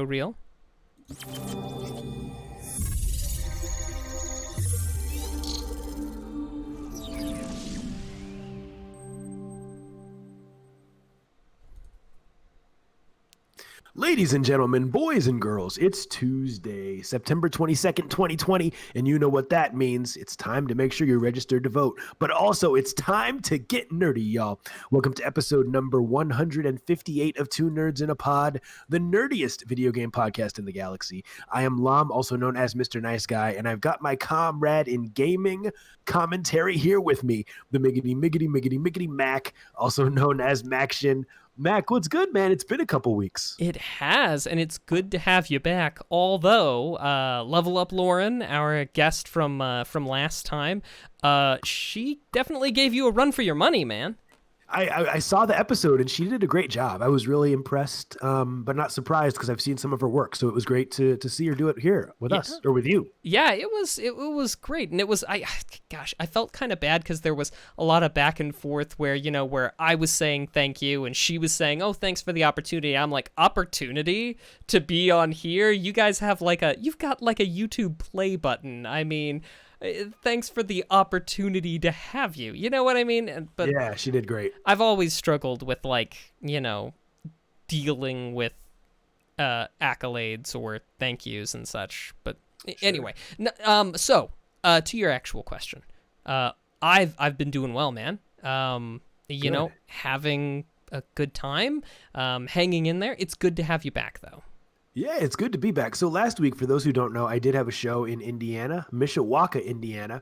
Real. Ladies and gentlemen, boys and girls, it's Tuesday, September 22nd, 2020, and you know what that means. It's time to make sure you're registered to vote, but also it's time to get nerdy, y'all. Welcome to episode number 158 of Two Nerds in a Pod, the nerdiest video game podcast in the galaxy. I am Lam, also known as Mr. Nice Guy, and I've got my comrade in gaming commentary here with me, the Miggity Mac, also known as Maction. Mac, what's good, man? It's been a couple weeks. It has, and it's good to have you back. Although, Level Up Lauren, our guest from last time, she definitely gave you a run for your money, man. I saw the episode, and she did a great job. I was really impressed, but not surprised because I've seen some of her work. So it was great to see her do it here with us or with you. Yeah, it was great, and I felt kind of bad because there was a lot of back and forth where I was saying thank you and she was saying, oh, thanks for the opportunity. I'm like, opportunity to be on here? You guys have you've got like a YouTube play button. I mean, thanks for the opportunity to have you. You know what I mean? But yeah, she did great. I've always struggled with dealing with accolades or thank yous and such. But anyway, so to your actual question, I've been doing well, man. You know, having a good time, hanging in there. It's good to have you back, though. Yeah, it's good to be back. So last week, for those who don't know, I did have a show in Indiana, Mishawaka, Indiana.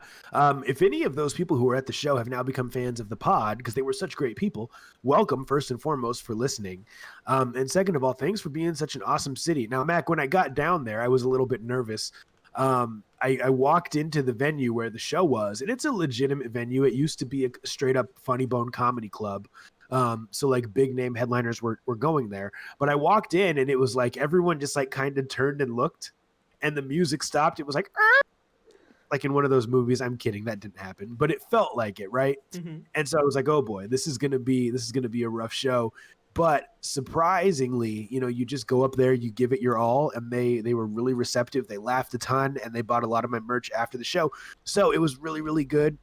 If any of those people who were at the show have now become fans of the pod, because they were such great people, welcome, first and foremost, for listening. And second of all, thanks for being such an awesome city. Now, Mac, when I got down there, I was a little bit nervous. I walked into the venue where the show was, and it's a legitimate venue. It used to be a straight-up Funny Bone comedy club. So like big name headliners were going there, but I walked in and it was like everyone just like kind of turned and looked, and the music stopped. It was like in one of those movies. I'm kidding, that didn't happen, but it felt like it, right? Mm-hmm. And so I was like, oh boy, this is gonna be a rough show. But surprisingly, you just go up there, you give it your all, and they were really receptive. They laughed a ton, and they bought a lot of my merch after the show. So it was really, really good.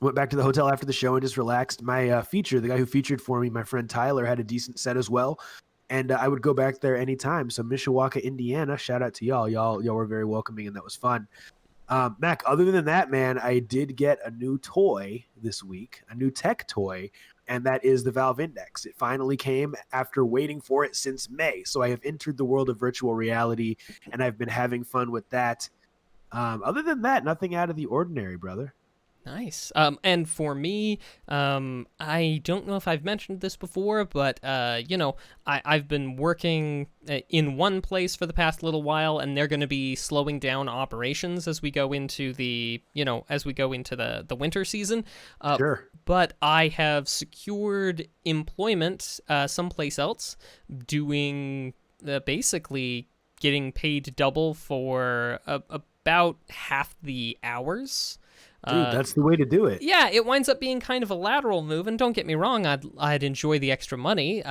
Went back to the hotel after the show and just relaxed. My the guy who featured for me, my friend Tyler, had a decent set as well. And I would go back there anytime. So Mishawaka, Indiana, shout out to y'all. Y'all were very welcoming, and that was fun. Mac, other than that, man, I did get a new toy this week, a new tech toy, and that is the Valve Index. It finally came after waiting for it since May. So I have entered the world of virtual reality, and I've been having fun with that. Other than that, nothing out of the ordinary, brother. Nice. And for me, I don't know if I've mentioned this before, but, I've been working in one place for the past little while, and they're going to be slowing down operations as we go into the winter season. Sure. But I have secured employment someplace else, doing basically getting paid double for about half the hours. Dude, that's the way to do it. Yeah, it winds up being kind of a lateral move, and don't get me wrong, I'd enjoy the extra money.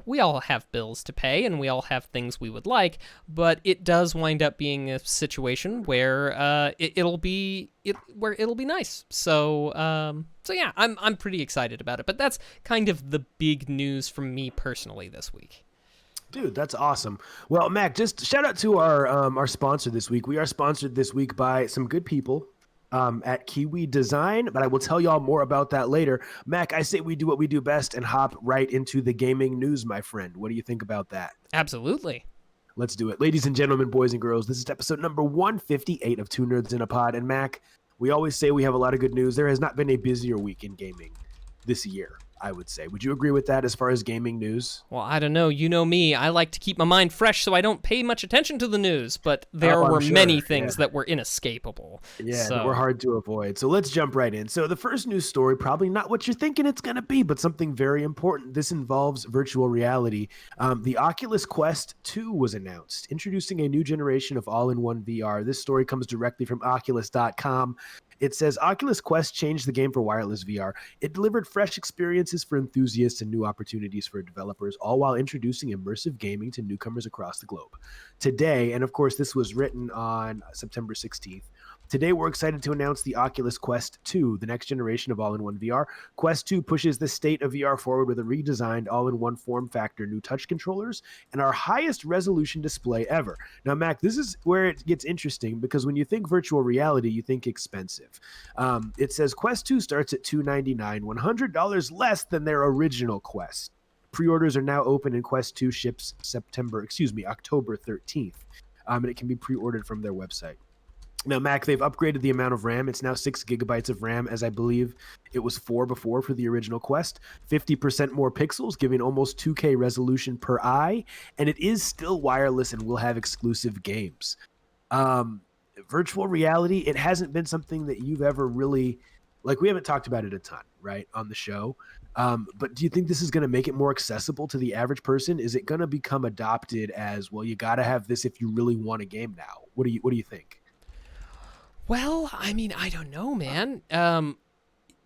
We all have bills to pay, and we all have things we would like, but it does wind up being a situation where it'll be nice. So yeah, I'm pretty excited about it. But that's kind of the big news from me personally this week. Dude, that's awesome. Well, Mac, just shout out to our sponsor this week. We are sponsored this week by some good people at Kiwi Design, but I will tell y'all more about that later. Mac, I say we do what we do best and hop right into the gaming news, my friend. What do you think about that? Absolutely. Let's do it. Ladies and gentlemen, boys and girls, this is episode number 158 of Two Nerds in a Pod. And Mac, we always say we have a lot of good news. There has not been a busier week in gaming this year, I would say. Would you agree with that as far as gaming news? Well, I don't know. You know me. I like to keep my mind fresh so I don't pay much attention to the news, but there were many things that were inescapable. Yeah, that were hard to avoid. So let's jump right in. So the first news story, probably not what you're thinking it's going to be, but something very important. This involves virtual reality. The Oculus Quest 2 was announced, introducing a new generation of all-in-one VR. This story comes directly from Oculus.com, It says Oculus Quest changed the game for wireless VR. It delivered fresh experiences for enthusiasts and new opportunities for developers, all while introducing immersive gaming to newcomers across the globe. Today, and of course, this was written on September 16th. Today, we're excited to announce the Oculus Quest 2, the next generation of all-in-one VR. Quest 2 pushes the state of VR forward with a redesigned all-in-one form factor, new touch controllers, and our highest resolution display ever. Now, Mac, this is where it gets interesting because when you think virtual reality, you think expensive. It says Quest 2 starts at $299, $100 less than their original Quest. Pre-orders are now open and Quest 2 ships October 13th. And it can be pre-ordered from their website. Now, Mac, they've upgraded the amount of RAM. It's now 6 gigabytes of RAM, as I believe it was 4 before for the original Quest. 50% more pixels, giving almost 2K resolution per eye. And it is still wireless and will have exclusive games. Virtual reality, it hasn't been something that you've ever really, like, we haven't talked about it a ton, right, on the show. But do you think this is going to make it more accessible to the average person? Is it going to become adopted as, well, you got to have this if you really want a game now? What do you think? Well, I mean, I don't know, man.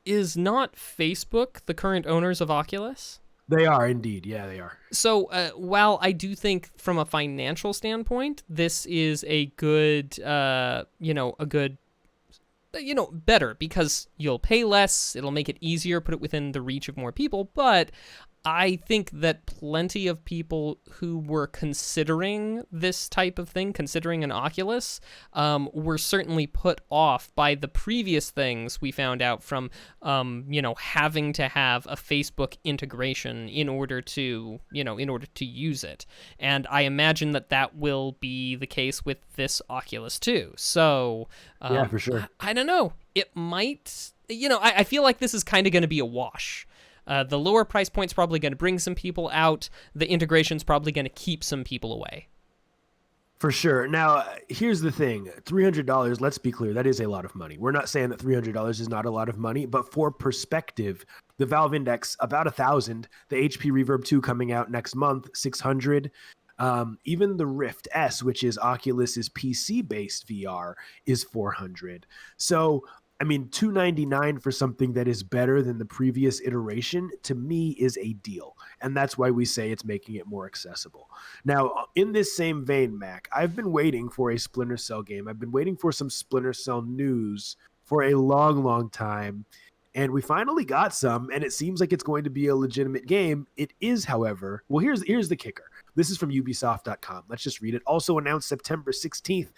Is not Facebook the current owners of Oculus? They are indeed. Yeah, they are. So while I do think from a financial standpoint, this is a good, better because you'll pay less. It'll make it easier, put it within the reach of more people. But I think that plenty of people who were considering this type of thing, considering an Oculus, were certainly put off by the previous things we found out from, having to have a Facebook integration in order to use it. And I imagine that will be the case with this Oculus too. So, yeah, for sure. I don't know. It might, I feel like this is kind of going to be a wash. The lower price point's probably going to bring some people out. The integration's probably going to keep some people away. For sure. Now, here's the thing. $300, let's be clear, that is a lot of money. We're not saying that $300 is not a lot of money, but for perspective, the Valve Index, about 1,000. The HP Reverb 2 coming out next month, 600. Even the Rift S, which is Oculus's PC-based VR, is 400. So, I mean, $299 for something that is better than the previous iteration, to me, is a deal. And that's why we say it's making it more accessible. Now, in this same vein, Mac, I've been waiting for a Splinter Cell game. I've been waiting for some Splinter Cell news for a long, long time. And we finally got some, and it seems like it's going to be a legitimate game. It is, however, well, here's the kicker. This is from Ubisoft.com. Let's just read it. Also announced September 16th.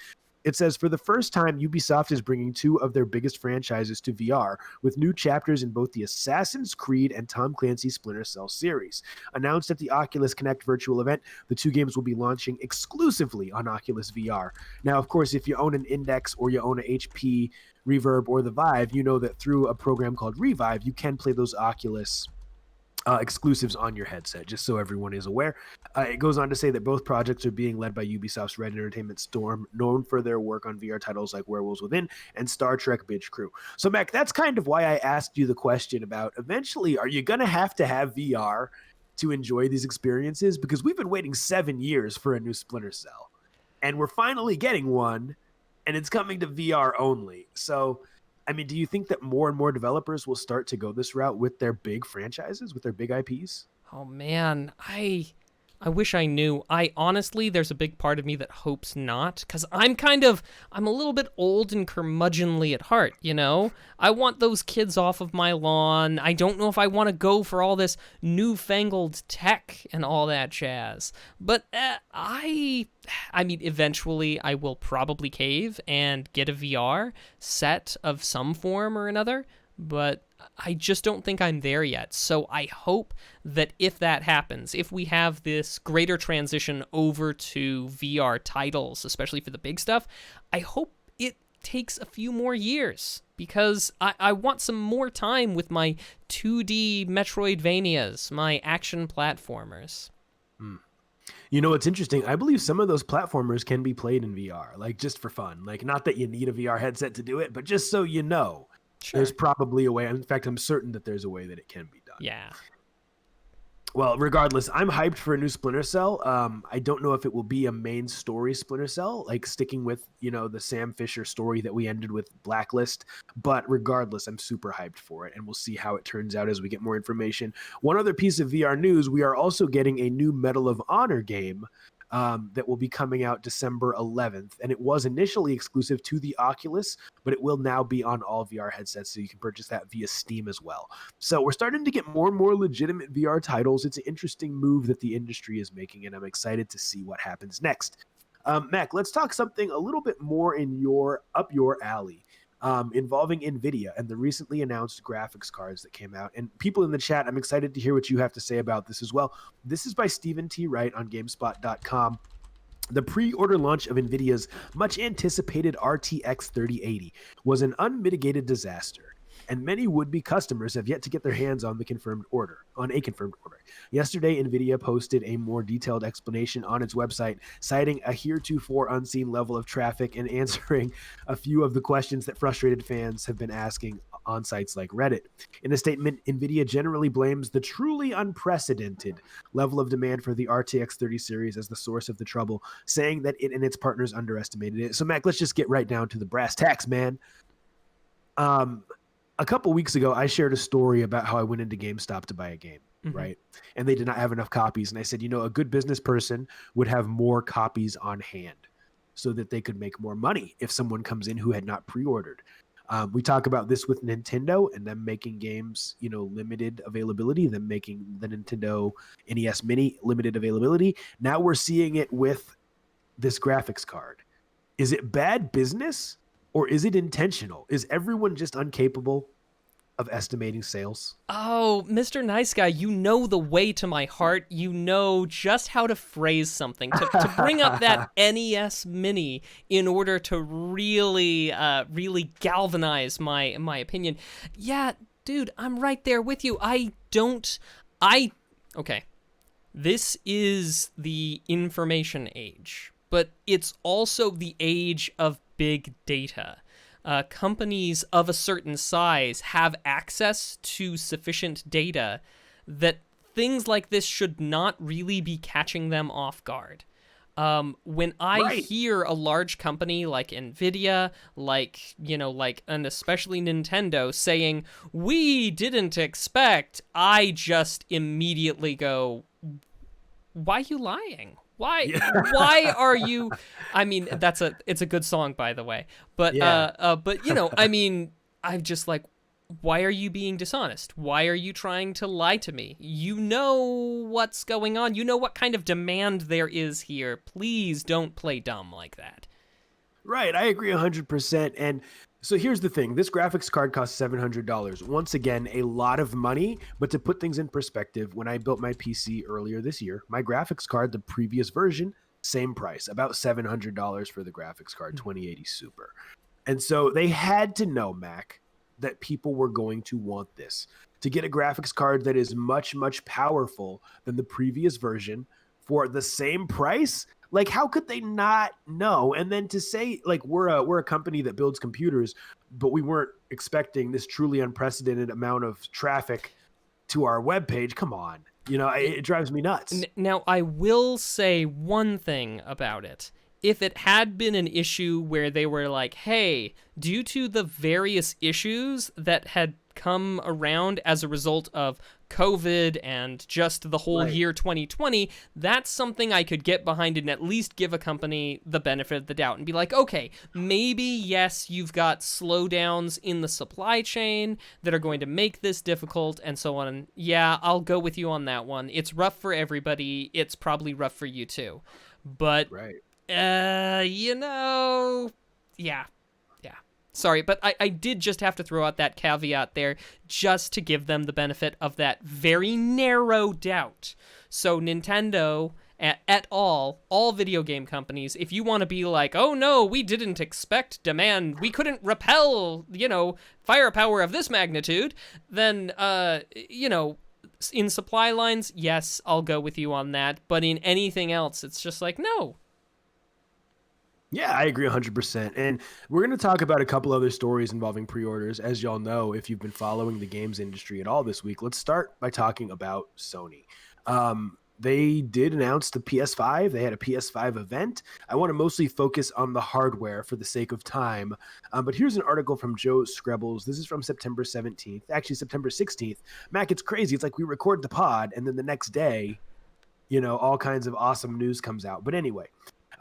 It says, for the first time, Ubisoft is bringing 2 of their biggest franchises to VR, with new chapters in both the Assassin's Creed and Tom Clancy's Splinter Cell series. Announced at the Oculus Connect virtual event, the 2 games will be launching exclusively on Oculus VR. Now, of course, if you own an Index or you own an HP Reverb or the Vive, you know that through a program called Revive, you can play those Oculus exclusives on your headset, just so everyone is aware. It goes on to say that both projects are being led by Ubisoft's Red Entertainment Storm, known for their work on VR titles like Werewolves Within and Star Trek Bridge Crew. So, Mac, that's kind of why I asked you the question about eventually, are you going to have VR to enjoy these experiences? Because we've been waiting 7 years for a new Splinter Cell, and we're finally getting one, and it's coming to VR only. So, I mean, do you think that more and more developers will start to go this route with their big franchises, with their big IPs? Oh man, I wish I knew. Honestly, there's a big part of me that hopes not, because I'm a little bit old and curmudgeonly at heart, I want those kids off of my lawn. I don't know if I want to go for all this newfangled tech and all that jazz. But I mean, eventually I will probably cave and get a VR set of some form or another, but I just don't think I'm there yet. So I hope that if that happens, if we have this greater transition over to VR titles, especially for the big stuff, I hope it takes a few more years, because I want some more time with my 2D Metroidvanias, my action platformers. You know, it's interesting. I believe some of those platformers can be played in VR, like just for fun. Like, not that you need a VR headset to do it, but just so you know. Sure. There's probably a way. In fact, I'm certain that there's a way that it can be done. Yeah. Well, regardless, I'm hyped for a new Splinter Cell. I don't know if it will be a main story Splinter Cell, like sticking with, the Sam Fisher story that we ended with Blacklist. But regardless, I'm super hyped for it, and we'll see how it turns out as we get more information. One other piece of VR news, we are also getting a new Medal of Honor game that will be coming out December 11th. And it was initially exclusive to the Oculus, but it will now be on all VR headsets, so you can purchase that via Steam as well. So we're starting to get more and more legitimate VR titles. It's an interesting move that the industry is making, and I'm excited to see what happens next. Mac, let's talk something a little bit more up your alley. Involving NVIDIA and the recently announced graphics cards that came out. And people in the chat, I'm excited to hear what you have to say about this as well. This is by Stephen T. Wright on GameSpot.com. The pre-order launch of NVIDIA's much-anticipated RTX 3080 was an unmitigated disaster, and many would-be customers have yet to get their hands on a confirmed order. Yesterday, NVIDIA posted a more detailed explanation on its website, citing a heretofore unseen level of traffic and answering a few of the questions that frustrated fans have been asking on sites like Reddit. In a statement, NVIDIA generally blames the truly unprecedented level of demand for the RTX 30 series as the source of the trouble, saying that it and its partners underestimated it. So, Mac, let's just get right down to the brass tacks, man. A couple weeks ago, I shared a story about how I went into GameStop to buy a game, right? And they did not have enough copies. And I said, a good business person would have more copies on hand so that they could make more money if someone comes in who had not pre-ordered. We talk about this with Nintendo and them making games, limited availability, them making the Nintendo NES Mini limited availability. Now we're seeing it with this graphics card. Is it bad business? Or is it intentional? Is everyone just incapable of estimating sales? Oh, Mr. Nice Guy, you know the way to my heart. You know just how to phrase something, to bring up that NES Mini in order to really galvanize my opinion. Yeah, dude, I'm right there with you. Okay. This is the information age, but it's also the age of big data. Companies of a certain size have access to sufficient data that things like this should not really be catching them off guard. When I hear a large company like NVIDIA, and especially Nintendo saying, "We didn't expect," I just immediately go, "Why are you lying? Why are you?" I mean, it's a good song, by the way. But I'm just like, why are you being dishonest? Why are you trying to lie to me? You know what's going on. You know what kind of demand there is here. Please don't play dumb like that. Right, I agree 100%. And so here's the thing. This graphics card costs $700. Once again, a lot of money. But to put things in perspective, when I built my PC earlier this year, my graphics card, the previous version, same price, about $700 for the graphics card, 2080 Super. And so they had to know, Mac, that people were going to want this. To get a graphics card that is much, much powerful than the previous version for the same price, like, how could they not know? And then to say, like, we're a company that builds computers, but we weren't expecting this truly unprecedented amount of traffic to our webpage. Come on. It drives me nuts. Now, I will say one thing about it. If it had been an issue where they were like, hey, due to the various issues that had come around as a result of COVID and just the whole year 2020, that's something I could get behind and at least give a company the benefit of the doubt and be like, okay, maybe, yes, you've got slowdowns in the supply chain that are going to make this difficult and so on. And yeah, I'll go with you on that one. It's rough for everybody. It's probably rough for you too. But, yeah. Sorry, but I did just have to throw out that caveat there just to give them the benefit of that very narrow doubt. So Nintendo, all video game companies, if you want to be like, oh no, we didn't expect demand, we couldn't repel, firepower of this magnitude, then, in supply lines, yes, I'll go with you on that. But in anything else, it's just like, no. Yeah, I agree 100%. And we're going to talk about a couple other stories involving pre-orders. As y'all know, if you've been following the games industry at all this week, let's start by talking about Sony. They did announce the PS5. They had a PS5 event. I want to mostly focus on the hardware for the sake of time. But here's an article from Joe Screbbles. This is from September 17th, actually September 16th. Mac, it's crazy. It's like we record the pod and then the next day, all kinds of awesome news comes out. But anyway,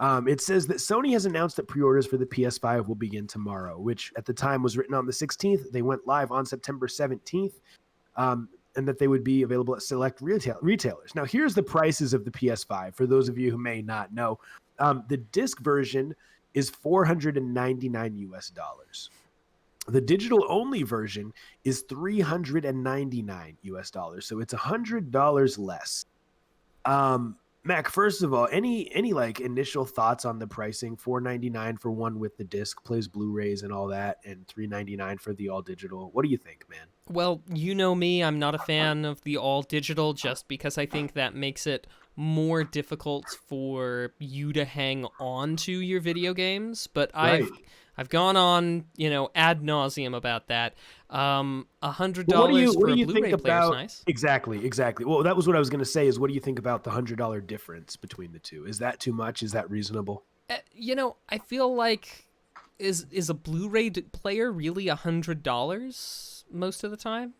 it says that Sony has announced that pre-orders for the PS5 will begin tomorrow, which at the time was written on the 16th. They went live on September 17th, and that they would be available at select retailers. Now, here's the prices of the PS5 for those of you who may not know. The disc version is $499 US. The digital only version is $399 US. So it's $100 less. Mac, first of all, any like initial thoughts on the pricing? $499 for one with the disc, plays Blu-rays and all that, and $399 for the all digital. What do you think, man? Well, you know me, I'm not a fan of the all digital just because I think that makes it more difficult for you to hang on to your video games, but Right. I've gone on, ad nauseum about that. $100 What for do a you Blu-ray think player is about nice. exactly? Well, that was what I was going to say. Is what do you think about the $100 difference between the two? Is that too much? Is that reasonable? I feel like is a Blu-ray player really $100 most of the time?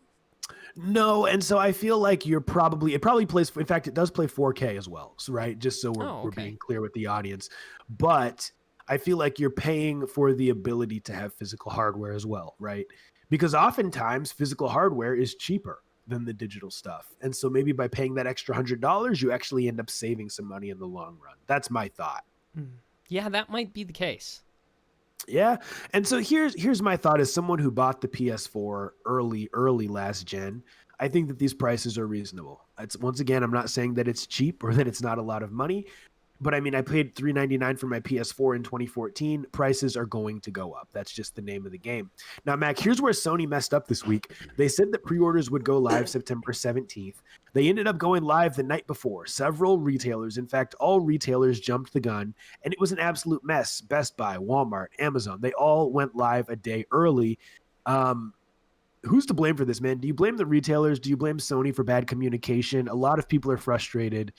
No, and so I feel like it probably plays. In fact, it does play 4K as well. So right, just so we're being clear with the audience, but I feel like you're paying for the ability to have physical hardware as well, right? Because oftentimes physical hardware is cheaper than the digital stuff. And so maybe by paying that extra $100, you actually end up saving some money in the long run. That's my thought. Yeah, that might be the case. Yeah. And so here's my thought as someone who bought the PS4 early last gen. I think that these prices are reasonable. It's once again, I'm not saying that it's cheap or that it's not a lot of money. But I mean, I paid $399 for my PS4 in 2014. Prices are going to go up. That's just the name of the game. Now, Mac, here's where Sony messed up this week. They said that pre-orders would go live September 17th. They ended up going live the night before. Several retailers, in fact, all retailers jumped the gun, and it was an absolute mess. Best Buy, Walmart, Amazon, they all went live a day early. Who's to blame for this, man? Do you blame the retailers? Do you blame Sony for bad communication? A lot of people are frustrated.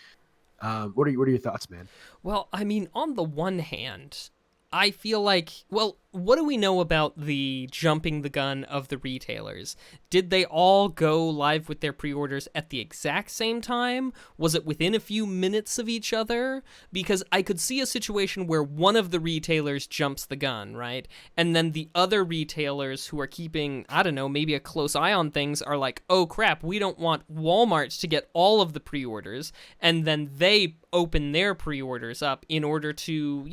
What are your thoughts, man? Well, I mean, on the one hand, I feel like, well, what do we know about the jumping the gun of the retailers? Did they all go live with their pre-orders at the exact same time? Was it within a few minutes of each other? Because I could see a situation where one of the retailers jumps the gun, right? And then the other retailers who are keeping, I don't know, maybe a close eye on things are like, oh crap, we don't want Walmart to get all of the pre-orders. And then they open their pre-orders up in order to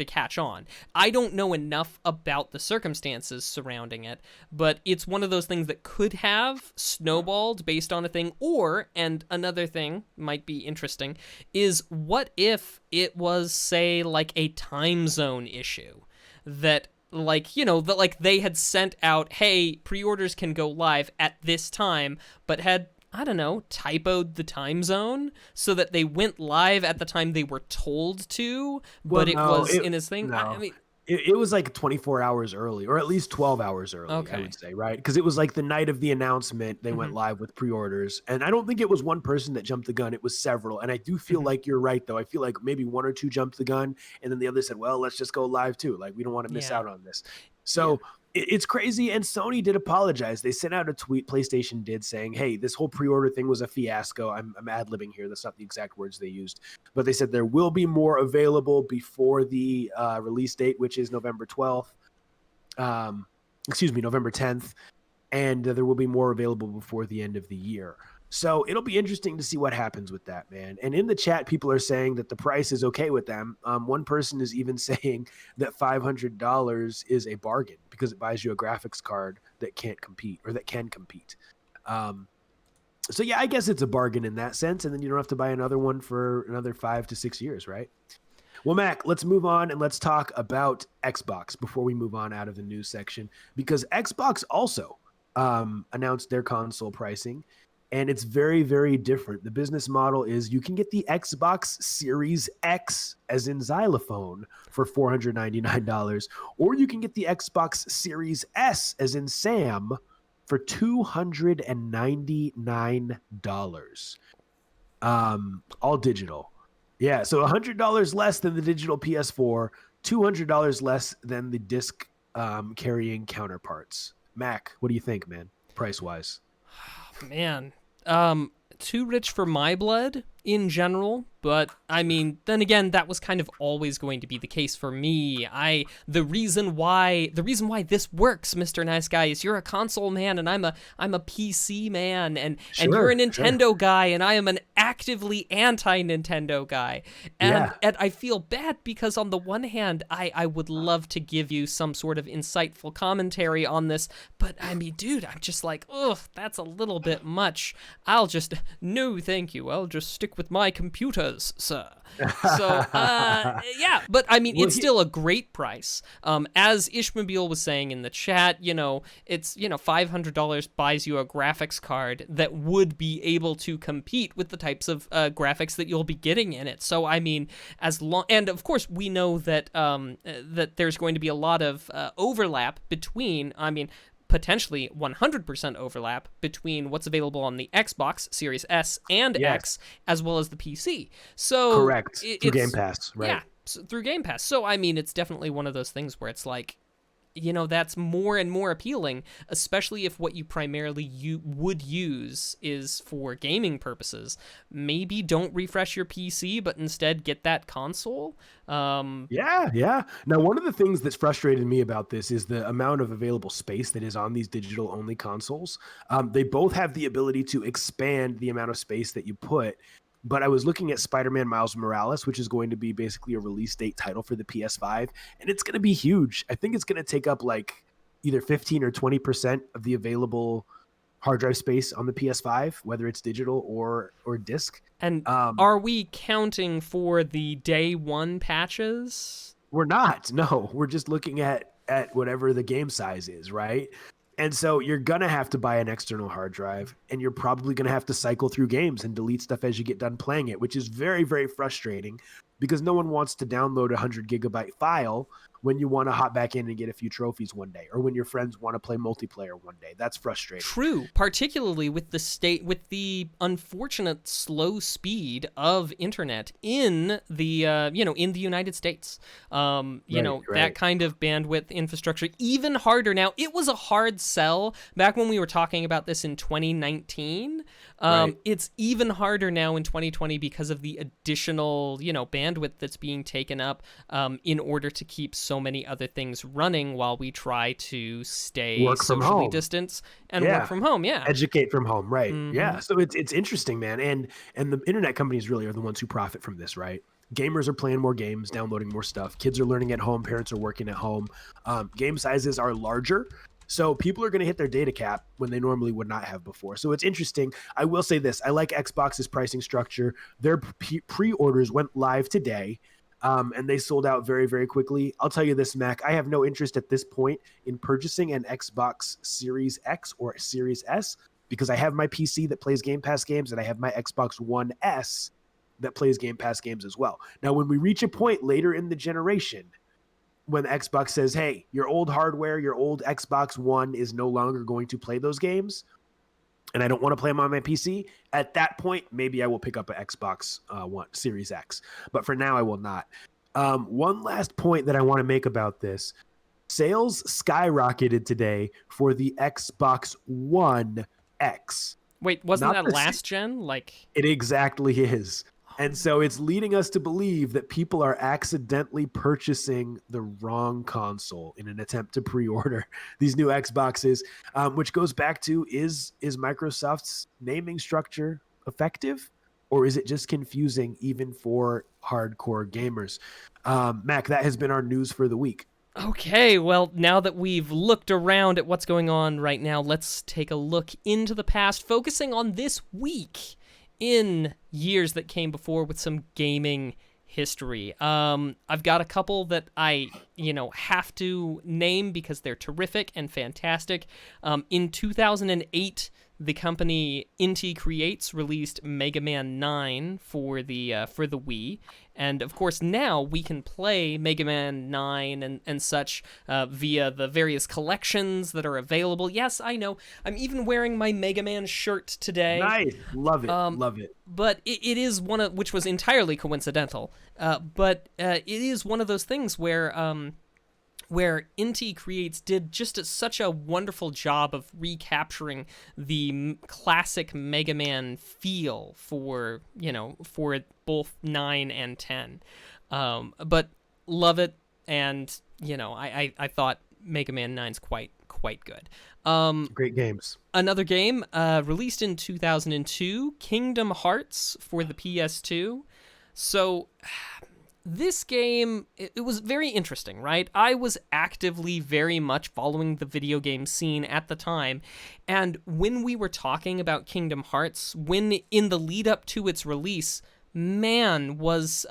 catch on. I don't know enough about the circumstances surrounding it, but it's one of those things that could have snowballed based on a thing. Or, and another thing might be interesting, is what if it was, say, like a time zone issue that they had sent out, hey, pre-orders can go live at this time, but had, I don't know, typoed the time zone so that they went live at the time they were told to, but in his thing. No. I mean, it was like 24 hours early, or at least 12 hours early, I would say, right? Because it was like the night of the announcement, they went live with pre-orders. And I don't think it was one person that jumped the gun. It was several. And I do feel like you're right, though. I feel like maybe one or two jumped the gun, and then the other said, well, let's just go live too. Like, we don't want to miss out on this. So it's crazy. And Sony did apologize. They sent out a tweet, PlayStation did, saying, hey, this whole pre-order thing was a fiasco. I'm ad-libbing here. That's not the exact words they used. But they said there will be more available before the release date, which is November 12th. November 10th. And there will be more available before the end of the year. So it'll be interesting to see what happens with that, man. And in the chat, people are saying that the price is okay with them. One person is even saying that $500 is a bargain because it buys you a graphics card that can't compete, or that can compete. So yeah, I guess it's a bargain in that sense. And then you don't have to buy another one for another 5 to 6 years, right? Well, Mac, let's move on and let's talk about Xbox before we move on out of the news section, because Xbox also announced their console pricing. And it's very, very different. The business model is you can get the Xbox Series X, as in xylophone, for $499, or you can get the Xbox Series S, as in Sam, for $299. all digital. Yeah, so $100 less than the digital PS4, $200 less than the disc carrying counterparts. Mac, what do you think, man? Price wise. Man, too rich for my blood in general, but I mean, then again, that was kind of always going to be the case for me. The reason why this works, Mr. Nice Guy, is you're a console man and I'm a PC man, and you're a Nintendo guy and I am an actively anti-Nintendo guy. And I feel bad because on the one hand, I would love to give you some sort of insightful commentary on this, but I mean, dude, I'm just like, ugh, that's a little bit much. No, thank you. I'll just stick with my computers, sir. So, yeah, but I mean, it's still a great price. As Ishmobile was saying in the chat, it's, $500 buys you a graphics card that would be able to compete with the types of graphics that you'll be getting in it. So, I mean, and of course, we know that that there's going to be a lot of overlap between, potentially 100% overlap between what's available on the Xbox Series S and X, as well as the PC. So correct. Through Game Pass, right? Yeah, through Game Pass. So, I mean, it's definitely one of those things where it's like, that's more and more appealing, especially if what you primarily would use is for gaming purposes. Maybe don't refresh your PC, but instead get that console. Yeah. Now, one of the things that's frustrated me about this is the amount of available space that is on these digital-only consoles. They both have the ability to expand the amount of space that you put. But I was looking at Spider-Man Miles Morales, which is going to be basically a release date title for the PS5, and it's going to be huge. I think it's going to take up like either 15 or 20% of the available hard drive space on the PS5, whether it's digital or disc. And are we counting for the day one patches? We're not. No, we're just looking at whatever the game size is, right? And so you're going to have to buy an external hard drive, and you're probably going to have to cycle through games and delete stuff as you get done playing it, which is very, very frustrating because no one wants to download a 100-gigabyte file when you want to hop back in and get a few trophies one day, or when your friends want to play multiplayer one day. That's frustrating. True, particularly with the unfortunate slow speed of internet in the in the United States. That kind of bandwidth infrastructure, even harder now. It was a hard sell back when we were talking about this in 2019. It's even harder now in 2020 because of the additional, bandwidth that's being taken up in order to keep so many other things running while we try to stay socially distanced and work from home. Yeah. Educate from home. Right. Mm-hmm. Yeah. So it's interesting, man. And the internet companies really are the ones who profit from this, right? Gamers are playing more games, downloading more stuff. Kids are learning at home. Parents are working at home. Game sizes are larger. So people are going to hit their data cap when they normally would not have before. So it's interesting. I will say this. I like Xbox's pricing structure. Their pre-orders went live today, and they sold out very, very quickly. I'll tell you this, Mac. I have no interest at this point in purchasing an Xbox Series X or Series S because I have my PC that plays Game Pass games, and I have my Xbox One S that plays Game Pass games as well. Now, when we reach a point later in the generation when Xbox says, hey, your old hardware, your old Xbox One is no longer going to play those games, and I don't want to play them on my PC, at that point, maybe I will pick up an Xbox One Series X. But for now, I will not. One last point that I want to make about this. Sales skyrocketed today for the Xbox One X. Wait, wasn't that last gen? It exactly is. And so it's leading us to believe that people are accidentally purchasing the wrong console in an attempt to pre-order these new Xboxes, which goes back to, is Microsoft's naming structure effective, or is it just confusing even for hardcore gamers? Mac, that has been our news for the week. Okay, well, now that we've looked around at what's going on right now, let's take a look into the past, focusing on this week in years that came before with some gaming history. I've got a couple that I, have to name because they're terrific and fantastic. In 2008, the company Inti Creates released Mega Man 9 for the Wii, and of course now we can play Mega Man 9 and such via the various collections that are available. Yes, I know. I'm even wearing my Mega Man shirt today. Nice, love it, love it. But it is one of, which was entirely coincidental. But it is one of those things where Inti Creates did just such a wonderful job of recapturing the classic Mega Man feel for both 9 and 10. But love it, and I thought Mega Man 9's quite good. Great games. Another game released in 2002, Kingdom Hearts for the PS2. So this game, it was very interesting, right? I was actively very much following the video game scene at the time, and when we were talking about Kingdom Hearts, when in the lead up to its release, man, was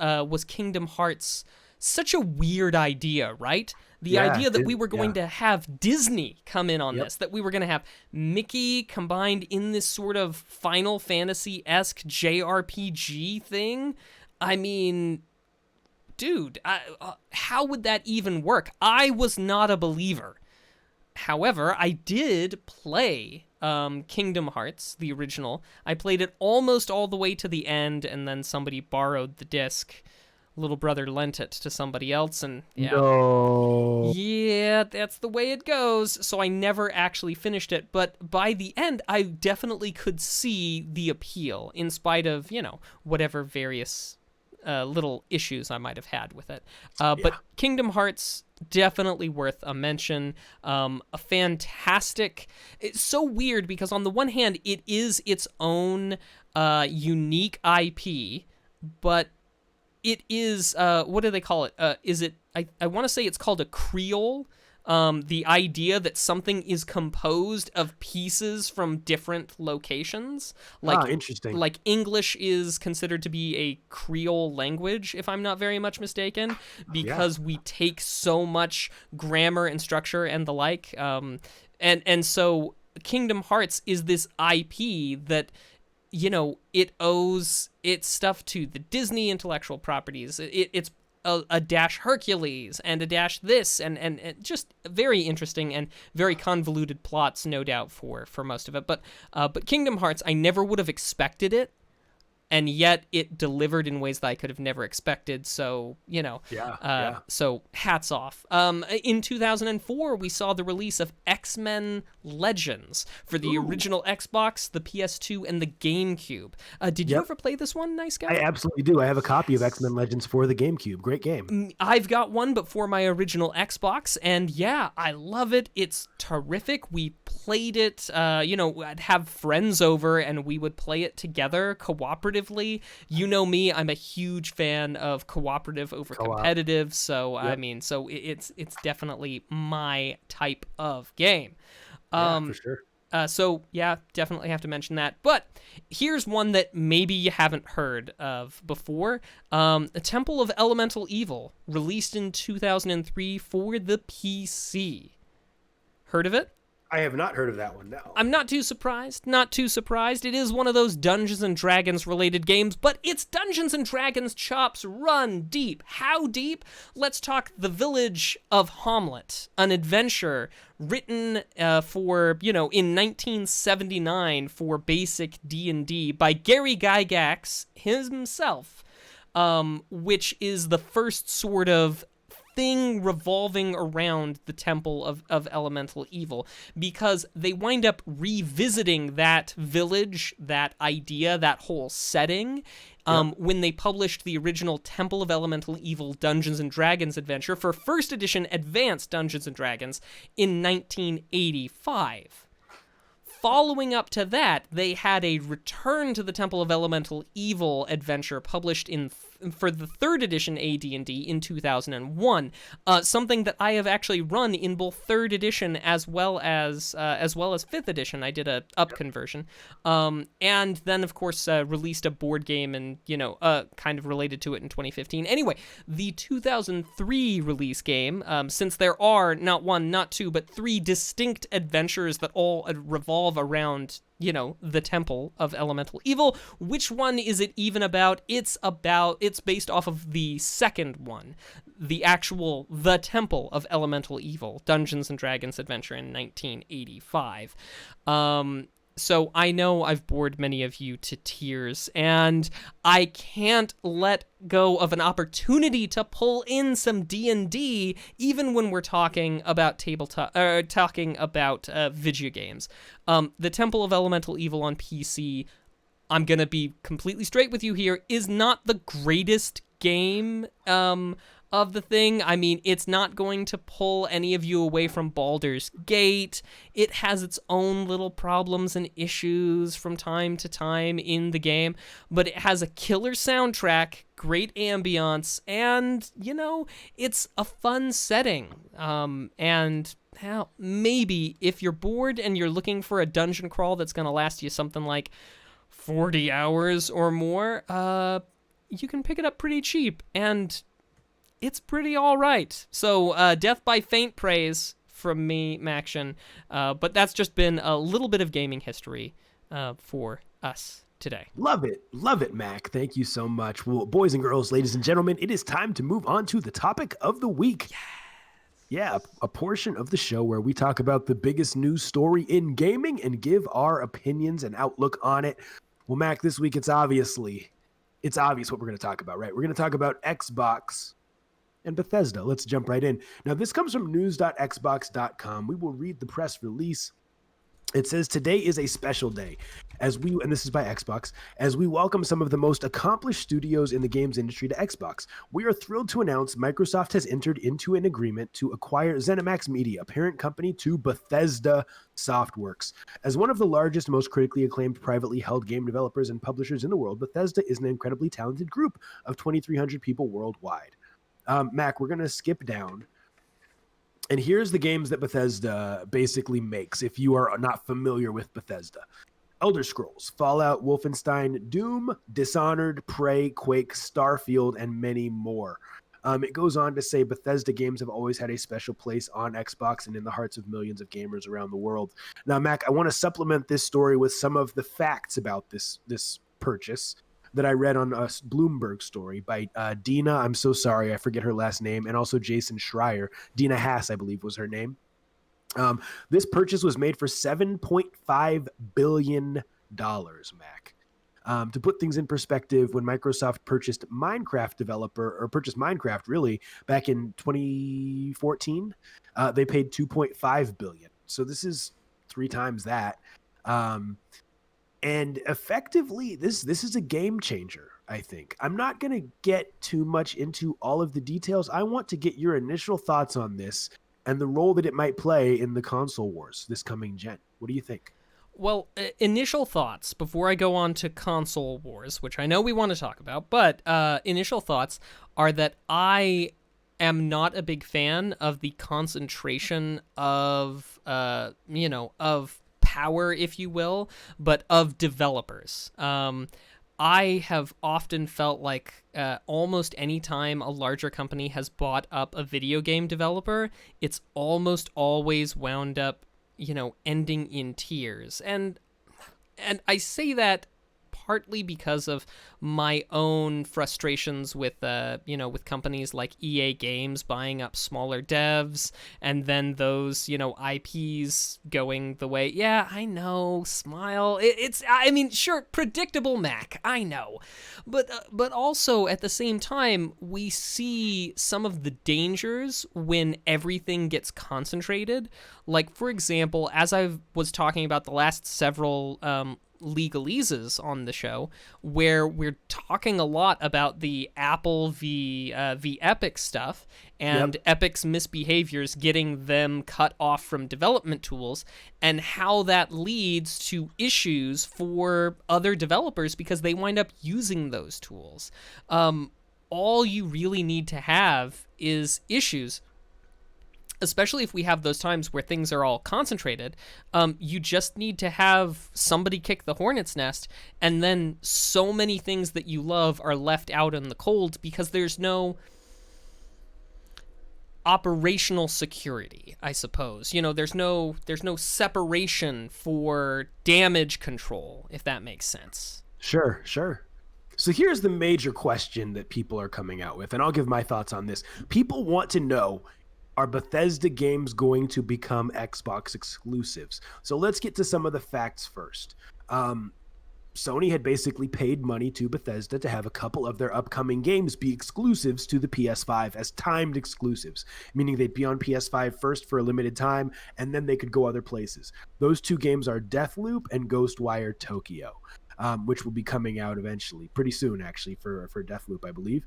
Kingdom Hearts such a weird idea, right? The idea that we were going to have Disney come in on this, that we were going to have Mickey combined in this sort of Final Fantasy-esque JRPG thing. I mean, dude, how would that even work? I was not a believer. However, I did play Kingdom Hearts, the original. I played it almost all the way to the end, and then somebody borrowed the disc. Little brother lent it to somebody else, and yeah, that's the way it goes. So I never actually finished it, but by the end, I definitely could see the appeal, in spite of, whatever various little issues I might have had with it. But Kingdom Hearts, definitely worth a mention. A fantastic... It's so weird, because on the one hand, it is its own unique IP, but it is, what do they call it? I want to say it's called a Creole. The idea that something is composed of pieces from different locations. Interesting. Like English is considered to be a Creole language, if I'm not very much mistaken, because we take so much grammar and structure and the like. And so Kingdom Hearts is this IP that, it owes its stuff to the Disney intellectual properties. It's a dash Hercules and a dash this, and just very interesting and very convoluted plots, no doubt, for most of it. But Kingdom Hearts, I never would have expected it, and yet it delivered in ways that I could have never expected. So, so hats off. In 2004, we saw the release of X-Men Legends for the original Xbox, the PS2, and the Gamecube. Did you ever play this one, nice guy? I absolutely do. I have a copy of X-Men Legends for the Gamecube. Great game. I've got one, but for my original Xbox, and yeah, I love it. It's terrific. We played it, I'd have friends over, and we would play it together cooperatively. You know me, I'm a huge fan of cooperative over competitive, so I mean, so it's definitely my type of game. For sure. So yeah, definitely have to mention that. But here's one that maybe you haven't heard of before. The Temple of Elemental Evil, released in 2003 for the PC. Heard of it? I have not heard of that one, no. I'm not too surprised. It is one of those Dungeons & Dragons related games, but its Dungeons & Dragons chops run deep. How deep? Let's talk The Village of Hamlet, an adventure written for, in 1979 for basic D&D by Gary Gygax himself, which is the first sort of thing revolving around the Temple of Elemental Evil, because they wind up revisiting that village, that idea, that whole setting, when they published the original Temple of Elemental Evil Dungeons & Dragons adventure for first edition Advanced Dungeons & Dragons in 1985. Following up to that, they had a Return to the Temple of Elemental Evil adventure published for the third edition AD&D in 2001. Something that I have actually run in both third edition as well as fifth edition. I did a up conversion, and then of course released a board game and kind of related to it in 2015. Anyway, the 2003 release game, since there are not one, not two, but three distinct adventures that all revolve around the Temple of Elemental Evil. Which one is it even about? It's based off of the second one, the Temple of Elemental Evil, Dungeons and Dragons Adventure in 1985. So I know I've bored many of you to tears, and I can't let go of an opportunity to pull in some D&D, even when we're talking about video games. The Temple of Elemental Evil on PC, I'm gonna be completely straight with you here, is not the greatest game of the thing. I mean, it's not going to pull any of you away from Baldur's Gate. It has its own little problems and issues from time to time in the game, but it has a killer soundtrack, great ambiance, and, it's a fun setting. And hell, maybe if you're bored and you're looking for a dungeon crawl that's going to last you something like 40 hours or more, you can pick it up pretty cheap, and it's pretty all right. So, death by faint praise from me, Maction. But that's just been a little bit of gaming history for us today. Love it, Mac. Thank you so much. Well, boys and girls, ladies and gentlemen, it is time to move on to the topic of the week. Yes. Yeah, a portion of the show where we talk about the biggest news story in gaming and give our opinions and outlook on it. Well, Mac, this week it's obvious what we're going to talk about, right? We're going to talk about Xbox and Bethesda. Let's jump right in. Now, this comes from news.xbox.com. We will read the press release. It says, today is a special day and this is by Xbox, as we welcome some of the most accomplished studios in the games industry to Xbox. We are thrilled to announce Microsoft has entered into an agreement to acquire ZeniMax Media, a parent company to Bethesda Softworks. As one of the largest, most critically acclaimed privately held game developers and publishers in the world, Bethesda is an incredibly talented group of 2,300 people worldwide. Mac, we're going to skip down. And here's the games that Bethesda basically makes, if you are not familiar with Bethesda. Elder Scrolls, Fallout, Wolfenstein, Doom, Dishonored, Prey, Quake, Starfield, and many more. It goes on to say Bethesda games have always had a special place on Xbox and in the hearts of millions of gamers around the world. Now, Mac, I want to supplement this story with some of the facts about this purchase that I read on a Bloomberg story by Dina. I'm so sorry, I forget her last name, and also Jason Schreier. Dina Haas, I believe, was her name. This purchase was made for $7.5 billion, Mac. To put things in perspective, when Microsoft purchased Minecraft really back in 2014, they paid $2.5 billion. So this is 3 times that. And effectively, this is a game changer, I think. I'm not going to get too much into all of the details. I want to get your initial thoughts on this and the role that it might play in the console wars this coming gen. What do you think? Well, initial thoughts before I go on to console wars, which I know we want to talk about, but initial thoughts are that I am not a big fan of the concentration of, of power, if you will, but of developers. I have often felt like almost any time a larger company has bought up a video game developer, it's almost always wound up, ending in tears. And I say that partly because of my own frustrations with with companies like EA Games buying up smaller devs, and then those IPs going the way. Yeah, I know, smile. Sure, predictable, Mac. I know, but also at the same time, we see some of the dangers when everything gets concentrated. Like, for example, as I was talking about the last several legaleases on the show, where we're talking a lot about the Apple v Epic stuff, and Epic's misbehaviors getting them cut off from development tools, and how that leads to issues for other developers because they wind up using those tools. All you really need to have is issues. Especially if we have those times where things are all concentrated, you just need to have somebody kick the hornet's nest, and then so many things that you love are left out in the cold because there's no operational security, I suppose. There's no separation for damage control, if that makes sense. Sure. So here's the major question that people are coming out with, and I'll give my thoughts on this. People want to know, are Bethesda games going to become Xbox exclusives? So let's get to some of the facts first. Sony had basically paid money to Bethesda to have a couple of their upcoming games be exclusives to the PS5 as timed exclusives, meaning they'd be on PS5 first for a limited time, and then they could go other places. Those two games are Deathloop and Ghostwire Tokyo, which will be coming out eventually, pretty soon, actually, for Deathloop, I believe.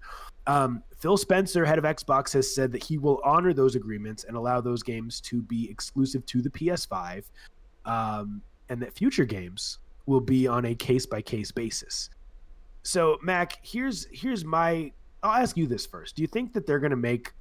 Phil Spencer, head of Xbox, has said that he will honor those agreements and allow those games to be exclusive to the PS5, and that future games will be on a case-by-case basis. So, Mac, here's my... I'll ask you this first. Do you think that they're going to make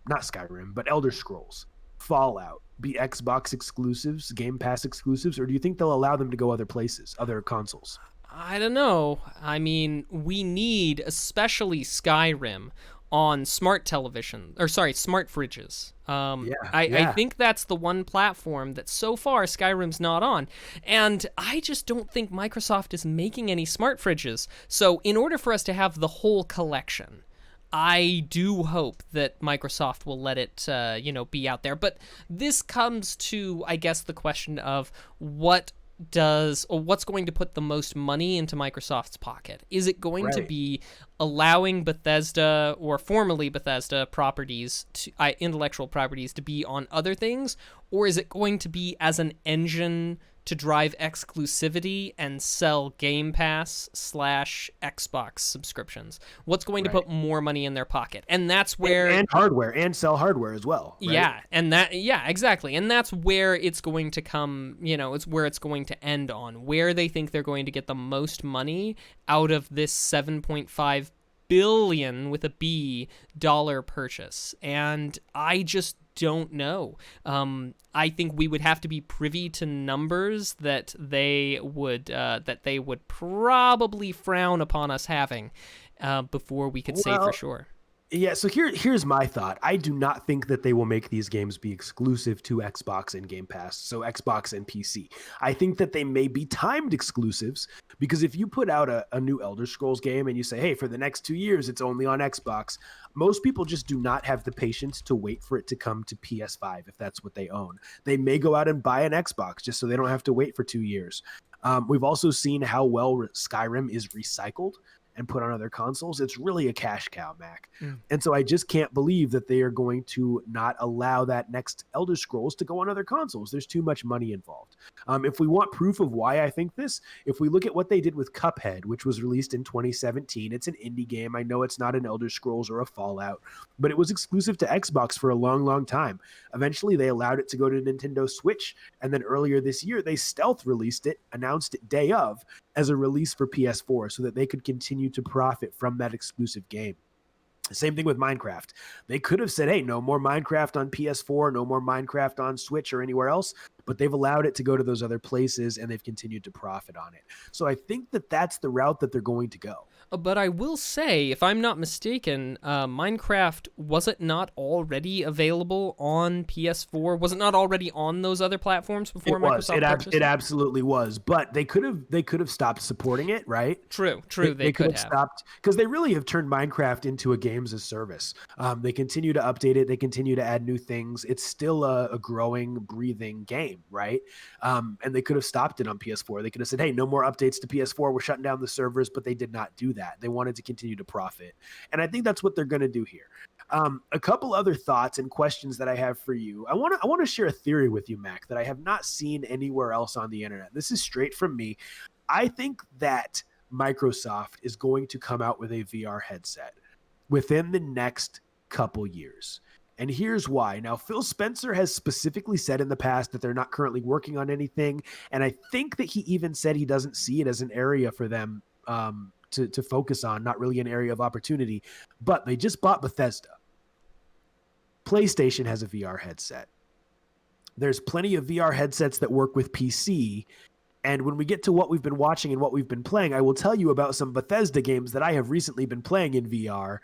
not Skyrim, but Elder Scrolls, Fallout, be Xbox exclusives, Game Pass exclusives, or do you think they'll allow them to go other places, other consoles? I don't know. I mean, we need, especially Skyrim, on smart fridges. I think that's the one platform that so far Skyrim's not on. And I just don't think Microsoft is making any smart fridges. So in order for us to have the whole collection, I do hope that Microsoft will let it, be out there. But this comes to, I guess, the question of what's going to put the most money into Microsoft's pocket? Is it going to be allowing Bethesda, or formerly Bethesda, properties, intellectual properties, to be on other things? Or is it going to be as an engine to drive exclusivity and sell Game Pass / Xbox subscriptions? What's going to put more money in their pocket? And that's where... And hardware, and sell hardware as well. Right? Yeah, exactly. And that's where it's going to come, it's where it's going to end on, where they think they're going to get the most money out of this $7.5 billion with a B dollar purchase. And I just don't know. I think we would have to be privy to numbers that they would probably frown upon us having before we could say for sure. Yeah, so here's my thought. I do not think that they will make these games be exclusive to Xbox and Game Pass, so Xbox and PC. I think that they may be timed exclusives, because if you put out a new Elder Scrolls game and you say, hey, for the next 2 years, it's only on Xbox, most people just do not have the patience to wait for it to come to PS5 if that's what they own. They may go out and buy an Xbox just so they don't have to wait for 2 years. We've also seen how well Skyrim is recycled and put on other consoles. It's really a cash cow, Mac. And so I just can't believe that they are going to not allow that next Elder Scrolls to go on other consoles. There's too much money involved. If we want proof of why I think this, if we look at what they did with Cuphead, which was released in 2017, it's an indie game. I know it's not an Elder Scrolls or a Fallout, but it was exclusive to Xbox for a long, long time. Eventually, they allowed it to go to Nintendo Switch, and then earlier this year, they stealth released it, announced it day of, as a release for PS4 so that they could continue to profit from that exclusive game. Same thing with Minecraft. They could have said, hey, no more Minecraft on PS4, no more Minecraft on Switch or anywhere else, but they've allowed it to go to those other places and they've continued to profit on it. So I think that that's the route that they're going to go. But I will say, if I'm not mistaken, Minecraft, was it not already available on PS4? Was it not already on those other platforms before Microsoft purchased it? It absolutely was, but they could have stopped supporting it, right? True. They could have stopped, because they really have turned Minecraft into a games as service. They continue to update it. They continue to add new things. It's still a growing, breathing game, right? And they could have stopped it on PS4. They could have said, hey, no more updates to PS4. We're shutting down the servers, but they did not do that. They wanted to continue to profit. And I think that's what they're going to do here. A couple other thoughts and questions that I have for you. I want to share a theory with you, Mac, that I have not seen anywhere else on the internet. This is straight from me. I think that Microsoft is going to come out with a VR headset within the next couple years. And here's why. Now, Phil Spencer has specifically said in the past that they're not currently working on anything. And I think that he even said he doesn't see it as an area for them to focus on, not really an area of opportunity. But they just bought Bethesda. PlayStation has a VR headset. There's plenty of VR headsets that work with PC. And when we get to what we've been watching and what we've been playing, I will tell you about some Bethesda games that I have recently been playing in VR.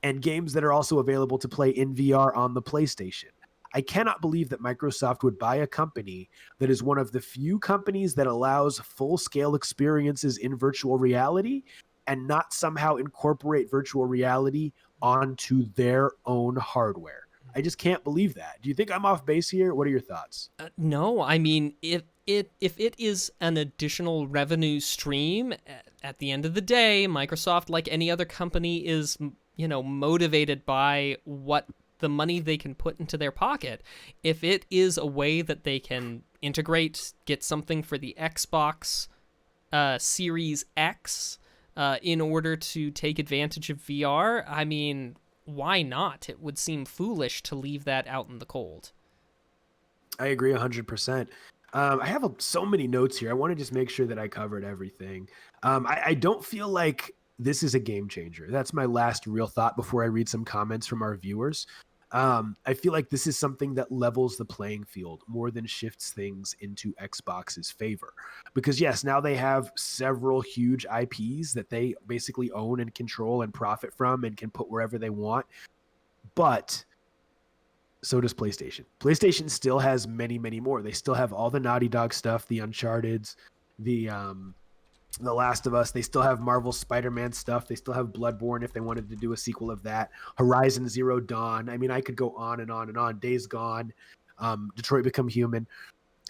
and games that are also available to play in VR on the PlayStation. I cannot believe that Microsoft would buy a company that is one of the few companies that allows full-scale experiences in virtual reality and not somehow incorporate virtual reality onto their own hardware. I just can't believe that. Do you think I'm off base here? What are your thoughts? No, I mean, if it is an additional revenue stream, at the end of the day, Microsoft, like any other company, is motivated by what the money they can put into their pocket. If it is a way that they can integrate, get something for the Xbox Series X in order to take advantage of VR, I mean, why not? It would seem foolish to leave that out in the cold. I agree 100%. I have so many notes here. I want to just make sure that I covered everything. I don't feel like this is a game changer. That's my last real thought before I read some comments from our viewers. I feel like this is something that levels the playing field more than shifts things into Xbox's favor. Because yes, now they have several huge IPs that they basically own and control and profit from and can put wherever they want. But so does PlayStation. PlayStation still has many, many more. They still have all the Naughty Dog stuff, the Uncharted's, the Last of Us. They still have Marvel Spider-Man stuff. They still have Bloodborne if they wanted to do a sequel of that. Horizon Zero Dawn. I mean, I could go on and on and on. Days Gone, Detroit Become Human.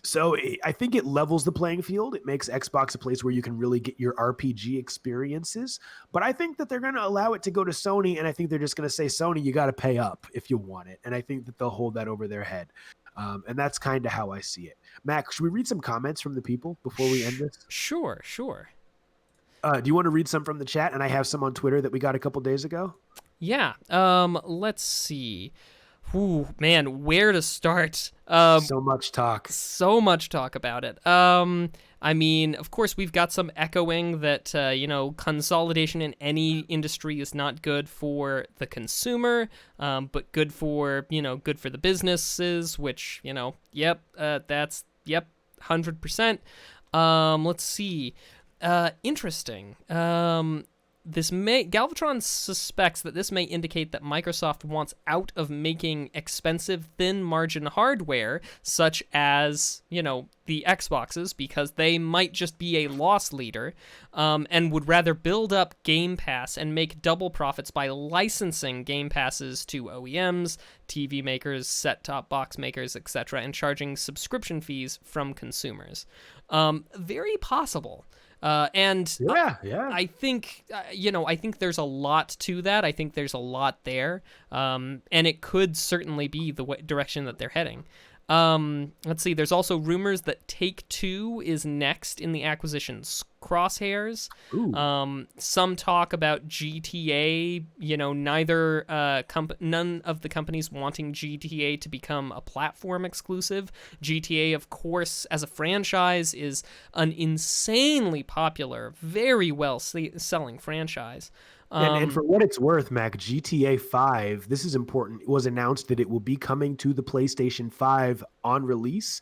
So I think it levels the playing field. It makes Xbox a place where you can really get your RPG experiences. But I think that they're going to allow it to go to Sony, and I think they're just going to say, Sony, you got to pay up if you want it. And I think that they'll hold that over their head. And that's kind of how I see it. Mac, should we read some comments from the people before we end this? Sure. Do you want to read some from the chat? And I have some on Twitter that we got a couple days ago. Yeah. Let's see. Ooh, man, where to start? So much talk about it. I mean, of course, we've got some echoing that, consolidation in any industry is not good for the consumer, but good for the businesses, which, that's, 100%. Let's see. Interesting. Galvatron suspects that this may indicate that Microsoft wants out of making expensive, thin margin hardware, such as, the Xboxes, because they might just be a loss leader, and would rather build up Game Pass and make double profits by licensing Game Passes to OEMs, TV makers, set-top box makers, etc., and charging subscription fees from consumers. Very possible. I think, I think there's a lot to that. I think there's a lot there. And it could certainly be the direction that they're heading. Let's see. There's also rumors that Take-Two is next in the acquisition's crosshairs. Some talk about GTA. None of the companies wanting GTA to become a platform exclusive. GTA, of course, as a franchise, is an insanely popular, very well selling franchise. And for what it's worth, Mac, GTA 5, this is important, it was announced that it will be coming to the PlayStation 5 on release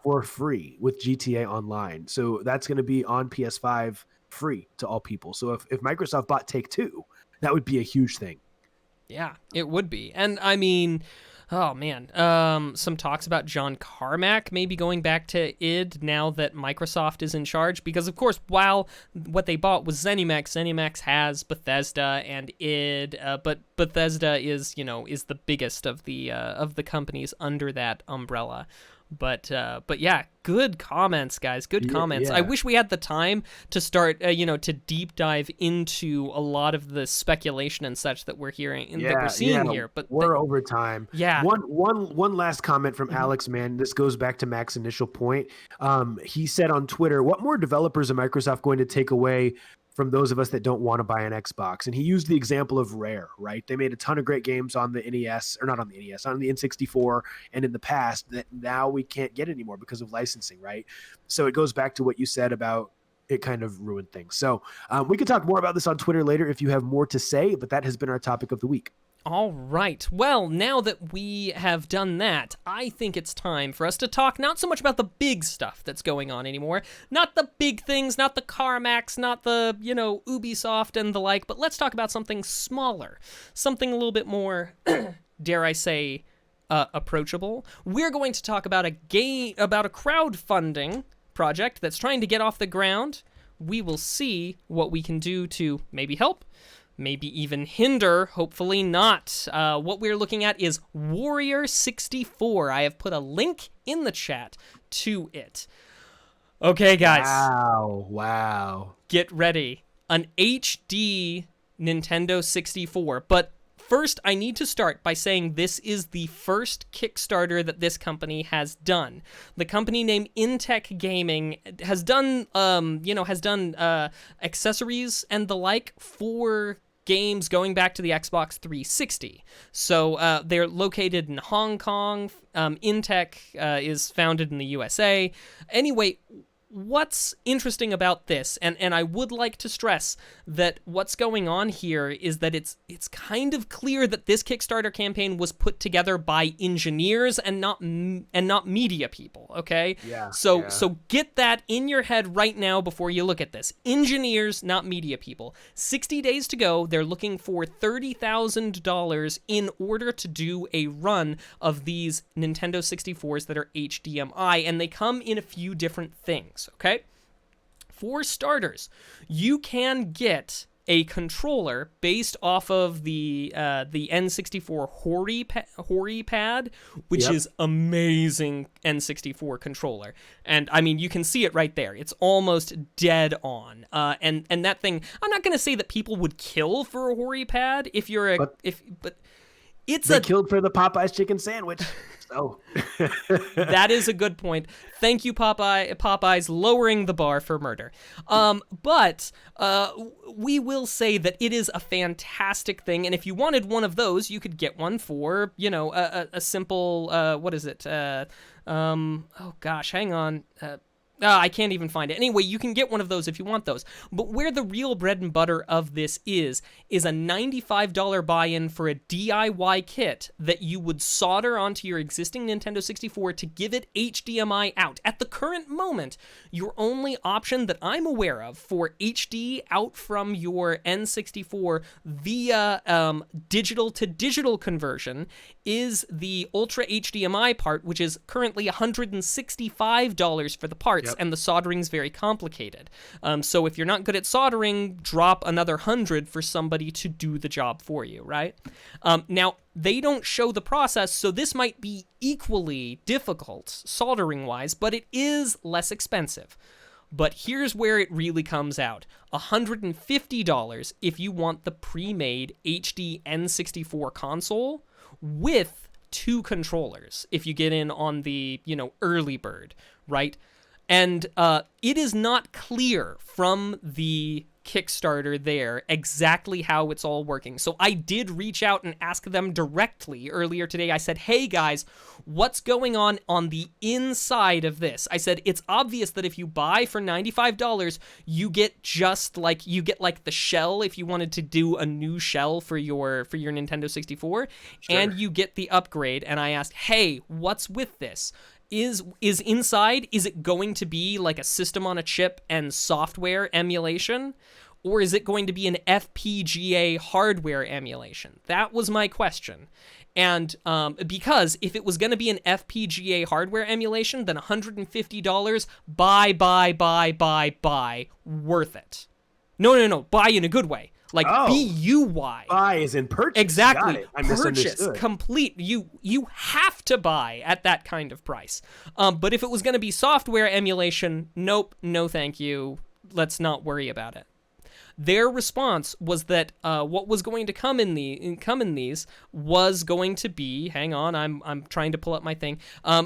for free with GTA Online. So that's going to be on PS5 free to all people. So if Microsoft bought Take-Two, that would be a huge thing. Yeah, it would be. And I mean, oh man, some talks about John Carmack maybe going back to id now that Microsoft is in charge, because of course, while what they bought was ZeniMax has Bethesda and id, but Bethesda is the biggest of the companies under that umbrella. But yeah, good comments, guys. Good comments. Yeah. I wish we had the time to start, to deep dive into a lot of the speculation and such that we're hearing, that we're seeing here. But we're over time. Yeah. One last comment from Alex, man. This goes back to Mac's initial point. He said on Twitter, "What more developers are Microsoft going to take away from those of us that don't want to buy an Xbox?" And he used the example of Rare, right? They made a ton of great games on the NES, or not on the NES, on the N64, and in the past that now we can't get anymore because of licensing, right? So it goes back to what you said about it kind of ruined things. So we could talk more about this on Twitter later if you have more to say, but that has been our topic of the week. All right. Well, now that we have done that, I think it's time for us to talk not so much about the big stuff that's going on anymore, not the big things, not the Carmax, not the, Ubisoft and the like, but let's talk about something smaller, something a little bit more, dare I say, approachable. We're going to talk about a crowdfunding project that's trying to get off the ground. We will see what we can do to maybe help, maybe even hinder, hopefully not. What we're looking at is Warrior 64. I have put a link in the chat to it. Okay, guys. Wow. Get ready. An HD Nintendo 64. But first, I need to start by saying this is the first Kickstarter that this company has done. The company named Intech Gaming has done, accessories and the like for games going back to the Xbox 360. So they're located in Hong Kong. Intech is founded in the USA. Anyway, what's interesting about this, and I would like to stress that what's going on here is that it's kind of clear that this Kickstarter campaign was put together by engineers and not media people, okay? Yeah. So get that in your head right now before you look at this. Engineers, not media people. 60 days to go. They're looking for $30,000 in order to do a run of these Nintendo 64s that are HDMI, and they come in a few different things. Okay? For starters, you can get a controller based off of the N64 Hori pad, which is amazing N64 controller. And I mean, you can see it right there. It's almost dead on. And that thing, I'm not going to say that people would kill for a Hori pad if you're they killed for the Popeyes chicken sandwich. So that is a good point. Thank you, Popeyes, lowering the bar for murder. But we will say that it is a fantastic thing, and if you wanted one of those, you could get one for, a simple, what is it? Oh gosh, hang on. I can't even find it. Anyway, you can get one of those if you want those. But where the real bread and butter of this is a $95 buy-in for a DIY kit that you would solder onto your existing Nintendo 64 to give it HDMI out. At the current moment, your only option that I'm aware of for HD out from your N64 via digital-to-digital conversion is the Ultra HDMI part, which is currently $165 for the parts. Yep. And the soldering's very complicated. So if you're not good at soldering, drop another $100 for somebody to do the job for you, right? Now, they don't show the process, so this might be equally difficult soldering-wise, but it is less expensive. But here's where it really comes out. $150 if you want the pre-made HD N64 console with 2 controllers, if you get in on the, early bird, right? And it is not clear from the Kickstarter there exactly how it's all working. So I did reach out and ask them directly earlier today. I said, hey guys, what's going on the inside of this? I said, it's obvious that if you buy for $95, you get the shell if you wanted to do a new shell for your Nintendo 64, sure. And you get the upgrade. And I asked, hey, what's with this? Is inside, is it going to be like a system on a chip and software emulation? Or is it going to be an FPGA hardware emulation? That was my question. And because if it was going to be an FPGA hardware emulation, then $150, buy, worth it. No, buy in a good way. Like B-U-Y. Buy is in purchase. Exactly. Got it. I Purchase. Complete. You have to buy at that kind of price. But if it was going to be software emulation, nope, no thank you. Let's not worry about it. Their response was that what was going to come in these was going to be, hang on, I'm trying to pull up my thing,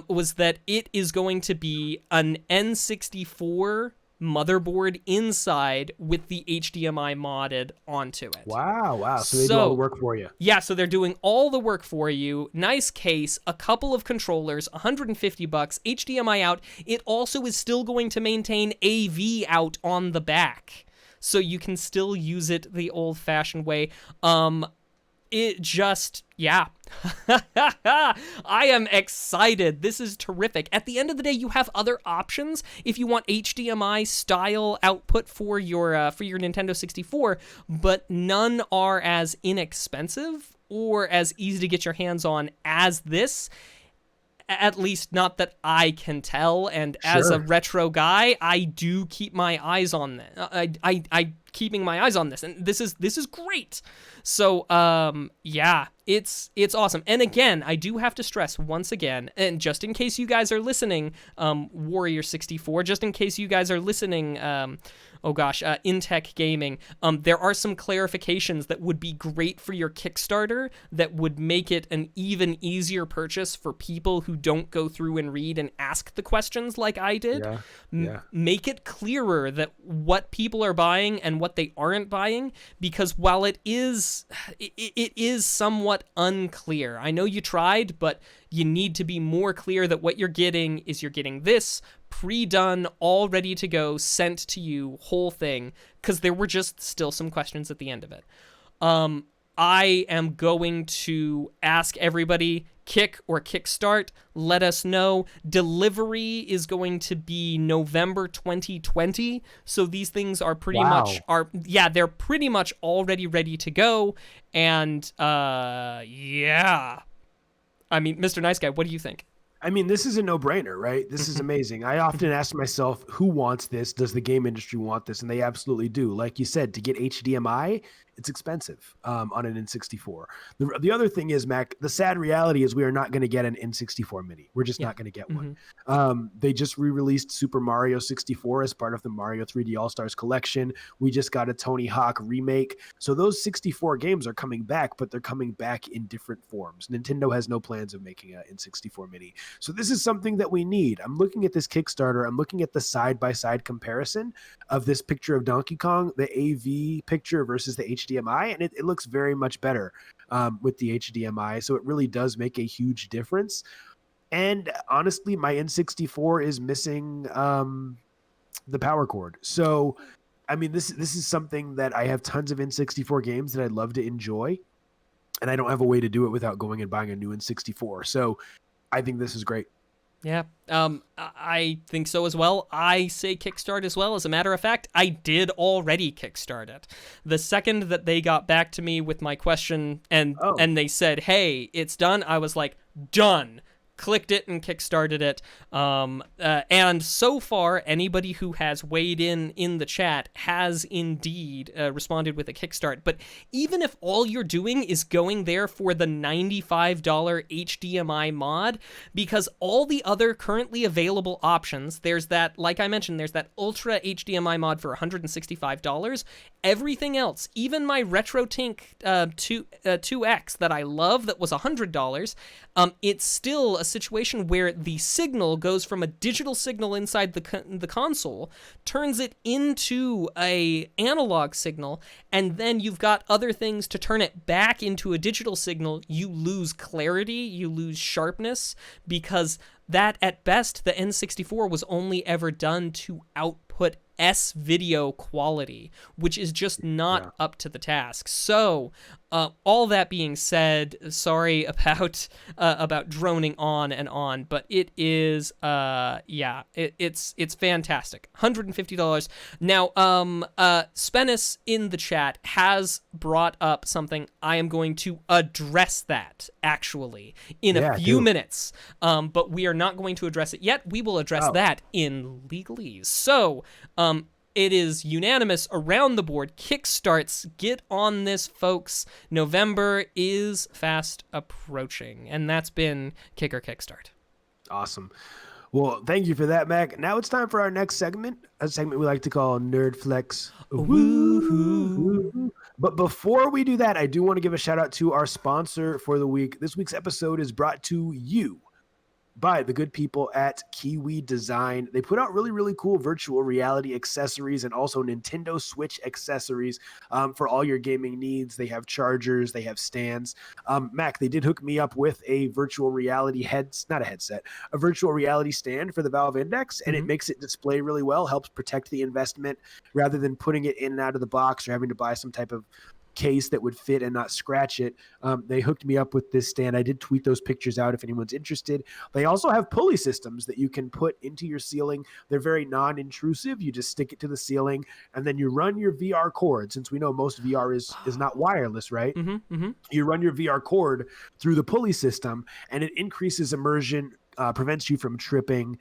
was that it is going to be an N64 motherboard inside with the HDMI modded onto it. Wow. So they do all the work for you. Yeah, so they're doing all the work for you. Nice case, a couple of controllers, $150, HDMI out. It also is still going to maintain AV out on the back, so you can still use it the old-fashioned way. It just, yeah. I am excited. This is terrific. At the end of the day, you have other options if you want HDMI style output for your Nintendo 64, but none are as inexpensive or as easy to get your hands on as this. At least not that I can tell, and as a retro guy, I do keep my eyes on that. I keeping my eyes on this, and this is great. So yeah, it's awesome. And again, I do have to stress once again, and just in case you guys are listening, Warrior 64, just in case you guys are listening, Intech Gaming, there are some clarifications that would be great for your Kickstarter that would make it an even easier purchase for people who don't go through and read and ask the questions like I did. Make it clearer that what people are buying and what they aren't buying, because while it is somewhat unclear. I know you tried, but you need to be more clear that what you're getting is you're getting this pre-done, all ready to go, sent to you, whole thing, because there were just still some questions at the end of it. I am going to ask everybody, kick or kickstart, let us know. Delivery is going to be November 2020, so these things are pretty much they're pretty much already ready to go. And yeah, I mean, Mr. Nice Guy, what do you think? I mean, this is a no-brainer, right? This is amazing. I often ask myself, who wants this? Does the game industry want this? And they absolutely do. Like you said, to get HDMI, it's expensive on an N64. The other thing is, Mac, the sad reality is we are not going to get an N64 Mini. We're just not going to get one. They just re-released Super Mario 64 as part of the Mario 3D All-Stars collection. We just got a Tony Hawk remake. So those 64 games are coming back, but they're coming back in different forms. Nintendo has no plans of making an N64 Mini. So this is something that we need. I'm looking at this Kickstarter. I'm looking at the side-by-side comparison of this picture of Donkey Kong, the AV picture versus the HDMI, and it looks very much better with the HDMI. So it really does make a huge difference. And honestly, my N64 is missing the power cord. So, I mean, this is something that I have tons of N64 games that I'd love to enjoy, and I don't have a way to do it without going and buying a new N64. So I think this is great. Yeah, I think so as well. I say kickstart as well. As a matter of fact, I did already kickstart it. The second that they got back to me with my question and they said, hey, it's done, I was like, done. Clicked it and kickstarted it. And so far, anybody who has weighed in the chat has indeed responded with a kickstart. But even if all you're doing is going there for the $95 HDMI mod, because all the other currently available options, there's that, like I mentioned, there's that Ultra HDMI mod for $165. Everything else, even my RetroTink 2X that I love that was $100, it's still a situation where the signal goes from a digital signal inside the console, turns it into a analog signal, and then you've got other things to turn it back into a digital signal. You lose clarity, you lose sharpness, because that, at best, the N64 was only ever done to output S-video quality, which is just not up to the task. So, all that being said, sorry about droning on and on, but it is, it's fantastic. $150. Now, Spennis in the chat has brought up something. I am going to address that, actually, in a few minutes, but we are not going to address it yet. We will address that in legalese. So, it is unanimous around the board. Kickstarts, get on this, folks. November is fast approaching, and that's been Kicker Kickstart. Awesome. Well, thank you for that, Mac. Now it's time for our next segment, a segment we like to call Nerd Flex. Woo-hoo. But before we do that, I do want to give a shout out to our sponsor for the week. This week's episode is brought to you by the good people at Kiwi Design. They put out really, really cool virtual reality accessories and also Nintendo Switch accessories for all your gaming needs. They have chargers, they have stands. Mac, they did hook me up with a virtual reality a virtual reality stand for the Valve Index, and it makes it display really well, helps protect the investment rather than putting it in and out of the box or having to buy some type of case that would fit and not scratch it. They hooked me up with this stand. I did tweet those pictures out if anyone's interested. They also have pulley systems that you can put into your ceiling. They're very non-intrusive. You just stick it to the ceiling, and then you run your VR cord. Since we know most VR is not wireless, right? You run your VR cord through the pulley system, and it increases immersion, prevents you from tripping.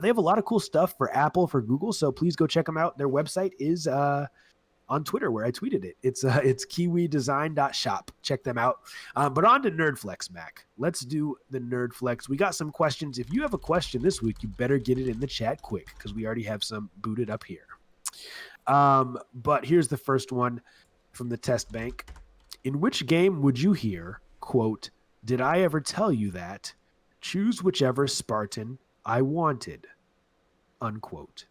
They have a lot of cool stuff for Apple, for Google, so please go check them out. Their website is on Twitter, where I tweeted it. It's kiwidesign.shop. Check them out. But on to Nerdflex, Mac. Let's do the Nerdflex. We got some questions. If you have a question this week, you better get it in the chat quick, because we already have some booted up here. But here's the first one from the test bank. In which game would you hear, quote, "Did I ever tell you that? Choose whichever Spartan I wanted," unquote.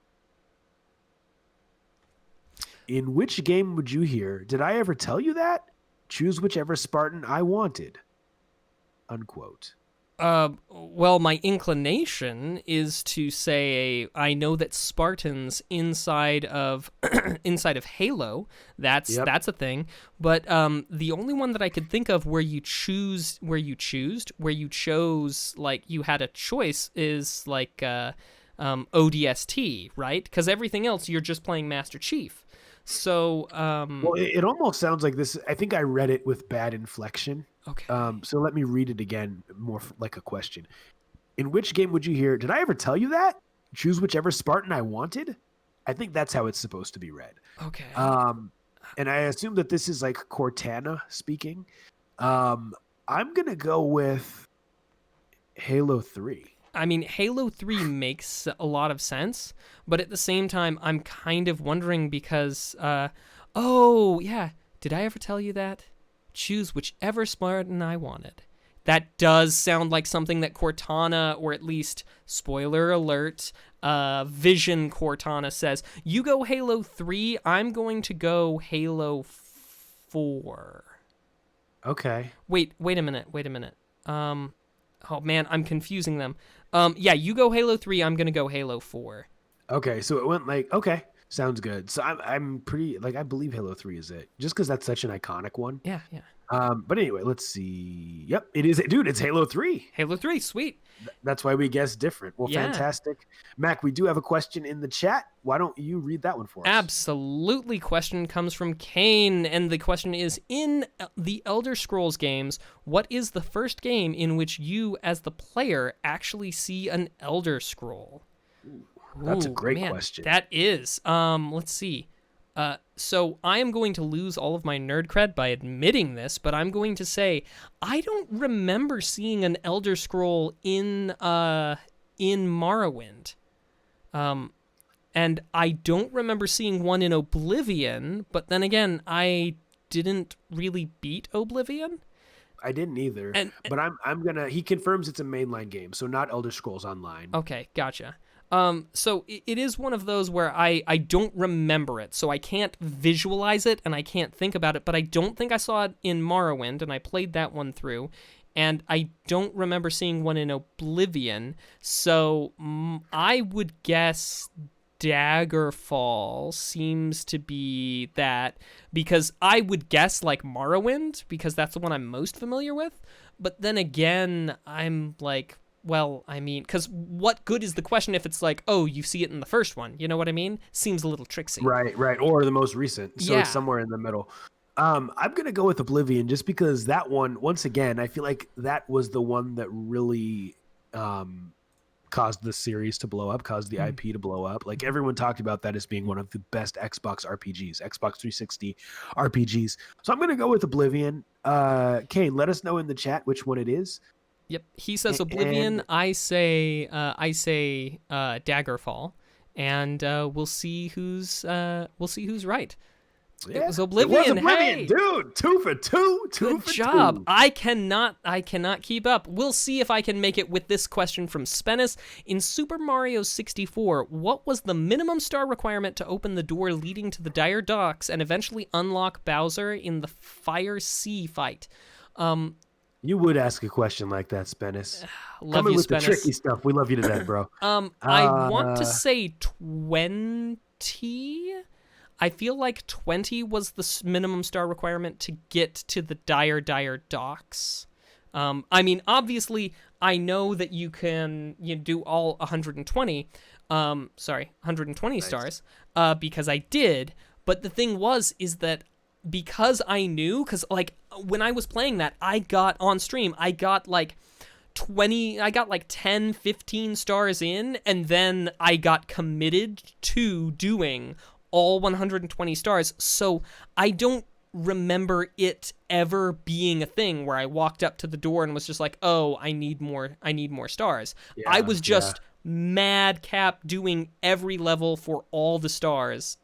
In which game would you hear, "Did I ever tell you that? Choose whichever Spartan I wanted," unquote. Well, my inclination is to say I know that Spartans inside of inside of Halo, that's a thing. But the only one that I could think of where you chose, like you had a choice is like ODST, right? Because everything else you're just playing Master Chief. So well, it almost sounds like this. I think I read it with bad inflection. Okay. So let me read it again, more like a question. In which game would you hear, "Did I ever tell you that? Choose whichever Spartan I wanted"? I think that's how it's supposed to be read. Okay. And I assume that this is like Cortana speaking. I'm gonna go with Halo 3. I mean, Halo 3 makes a lot of sense, but at the same time, I'm kind of wondering because, oh, yeah, did I ever tell you that? Choose whichever Spartan I wanted. That does sound like something that Cortana, or at least, spoiler alert, Vision Cortana says. You go Halo 3, I'm going to go Halo 4. Okay. Wait a minute. Oh man, I'm confusing them. Yeah, you go Halo 3, I'm gonna go Halo 4. Okay, so it went like, okay, sounds good. So I'm pretty, like, I believe Halo 3 is it, just because that's such an iconic one. Yeah. But anyway, let's see. Yep, it is. Dude, it's Halo 3. Halo 3, sweet. That's why we guessed different. Well, Yeah. Fantastic. Mac, we do have a question in the chat. Why don't you read that one for us? Absolutely. Question comes from Kane, and the question is, in the Elder Scrolls games, what is the first game in which you, as the player, actually see an Elder Scroll? That's a great man, question. That is. Let's see. So I am going to lose all of my nerd cred by admitting this, but I'm going to say I don't remember seeing an Elder Scroll in Morrowind. And I don't remember seeing one in Oblivion, but then again, I didn't really beat Oblivion. I didn't either. But I'm gonna. He confirms it's a mainline game, so not Elder Scrolls Online. Okay, gotcha. So it is one of those where I don't remember it, so I can't visualize it and I can't think about it, but I don't think I saw it in Morrowind, and I played that one through, and I don't remember seeing one in Oblivion, so I would guess Daggerfall seems to be that, because I would guess like Morrowind, because that's the one I'm most familiar with, but then again, I'm like, well, I mean, because what good is the question if it's like, oh, you see it in the first one? You know what I mean? Seems a little tricksy. Right. Or the most recent. So Yeah. It's somewhere in the middle. I'm going to go with Oblivion just because that one, once again, I feel like that was the one that really caused the series to blow up, caused the IP to blow up. Like everyone talked about that as being one of the best Xbox RPGs, Xbox 360 RPGs. So I'm going to go with Oblivion. Kane, let us know in the chat which one it is. Yep, he says Oblivion. I say Daggerfall, and we'll see who's right. Yeah, it was Oblivion. Hey, dude, 2 for 2. Good job. I cannot keep up. We'll see if I can make it with this question from Spennis. In Super Mario 64, what was the minimum star requirement to open the door leading to the Dire Docks and eventually unlock Bowser in the Fire Sea fight? You would ask a question like that, Spennis. Love Coming you, with Spennis. the tricky stuff. We love you to death, bro. I want to say 20. I feel like 20 was the minimum star requirement to get to the Dire docks. I mean, obviously, I know that you can do all 120. 120 Nice. stars, because I did. But the thing is that because I knew, because like when I was playing that, I got on stream, I got like 10, 15 stars in, and then I got committed to doing all 120 stars. So I don't remember it ever being a thing where I walked up to the door and was just like, oh, I need more stars. I was just madcap doing every level for all the stars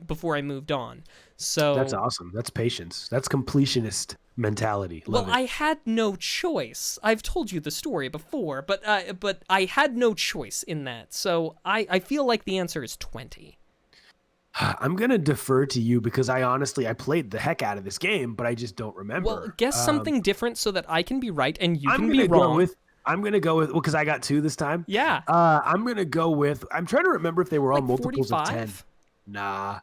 before I moved on. So that's awesome. That's patience. That's completionist mentality. Love it. I had no choice. I've told you the story before, but I had no choice in that. So I feel like the answer is 20. I'm going to defer to you because I played the heck out of this game, but I just don't remember. Well, guess something different so that I can be right and you can be wrong. I'm going to go with, because I got 2 this time. Yeah. I'm going to go with, I'm trying to remember if they were all like multiples 45? of 10. Nah.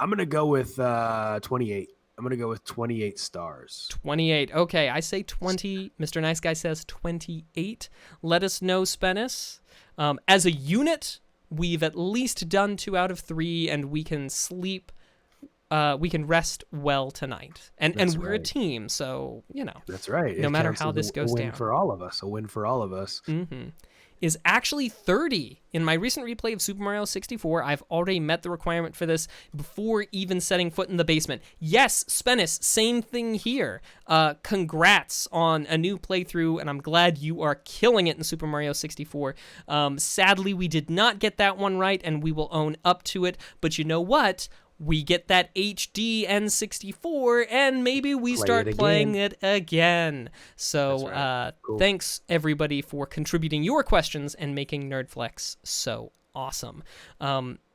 I'm going to go with 28. I'm going to go with 28 stars. 28. Okay, I say 20. Mr. Nice Guy says 28. Let us know, Spennis. As a unit, we've at least done 2 out of 3, and we can sleep. We can rest well tonight. And we're a team, so, That's right. No matter how this goes down. A win for all of us. A win for all of us. Mm-hmm. Is actually 30. In my recent replay of Super Mario 64, I've already met the requirement for this before even setting foot in the basement. Yes, Spennis, same thing here. Congrats on a new playthrough, and I'm glad you are killing it in Super Mario 64. Sadly, we did not get that one right, and we will own up to it. But you know what? We get that HD N64, and maybe we start playing it again. So right. Cool. Thanks, everybody, for contributing your questions and making Nerdflex so awesome.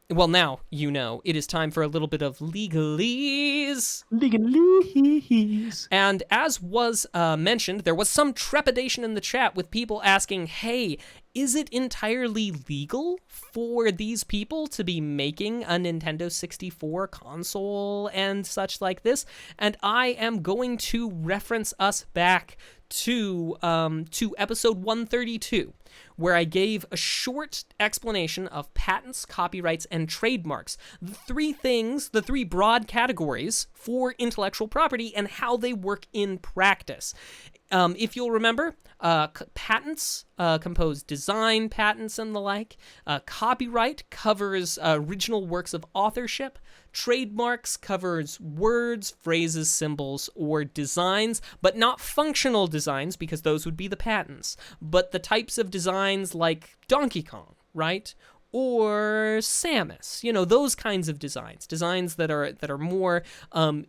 Well, now it is time for a little bit of legalese. Legalese. And as was mentioned, there was some trepidation in the chat with people asking, hey, is it entirely legal for these people to be making a Nintendo 64 console and such like this? And I am going to reference us back to episode 132, where I gave a short explanation of patents, copyrights, and trademarks, the 3 broad categories for intellectual property and how they work in practice. If you'll remember, patents compose design patents and the like. Copyright covers original works of authorship. Trademarks covers words, phrases, symbols, or designs, but not functional designs, because those would be the patents, but the types of designs like Donkey Kong, right? Or Samus, those kinds of designs that are more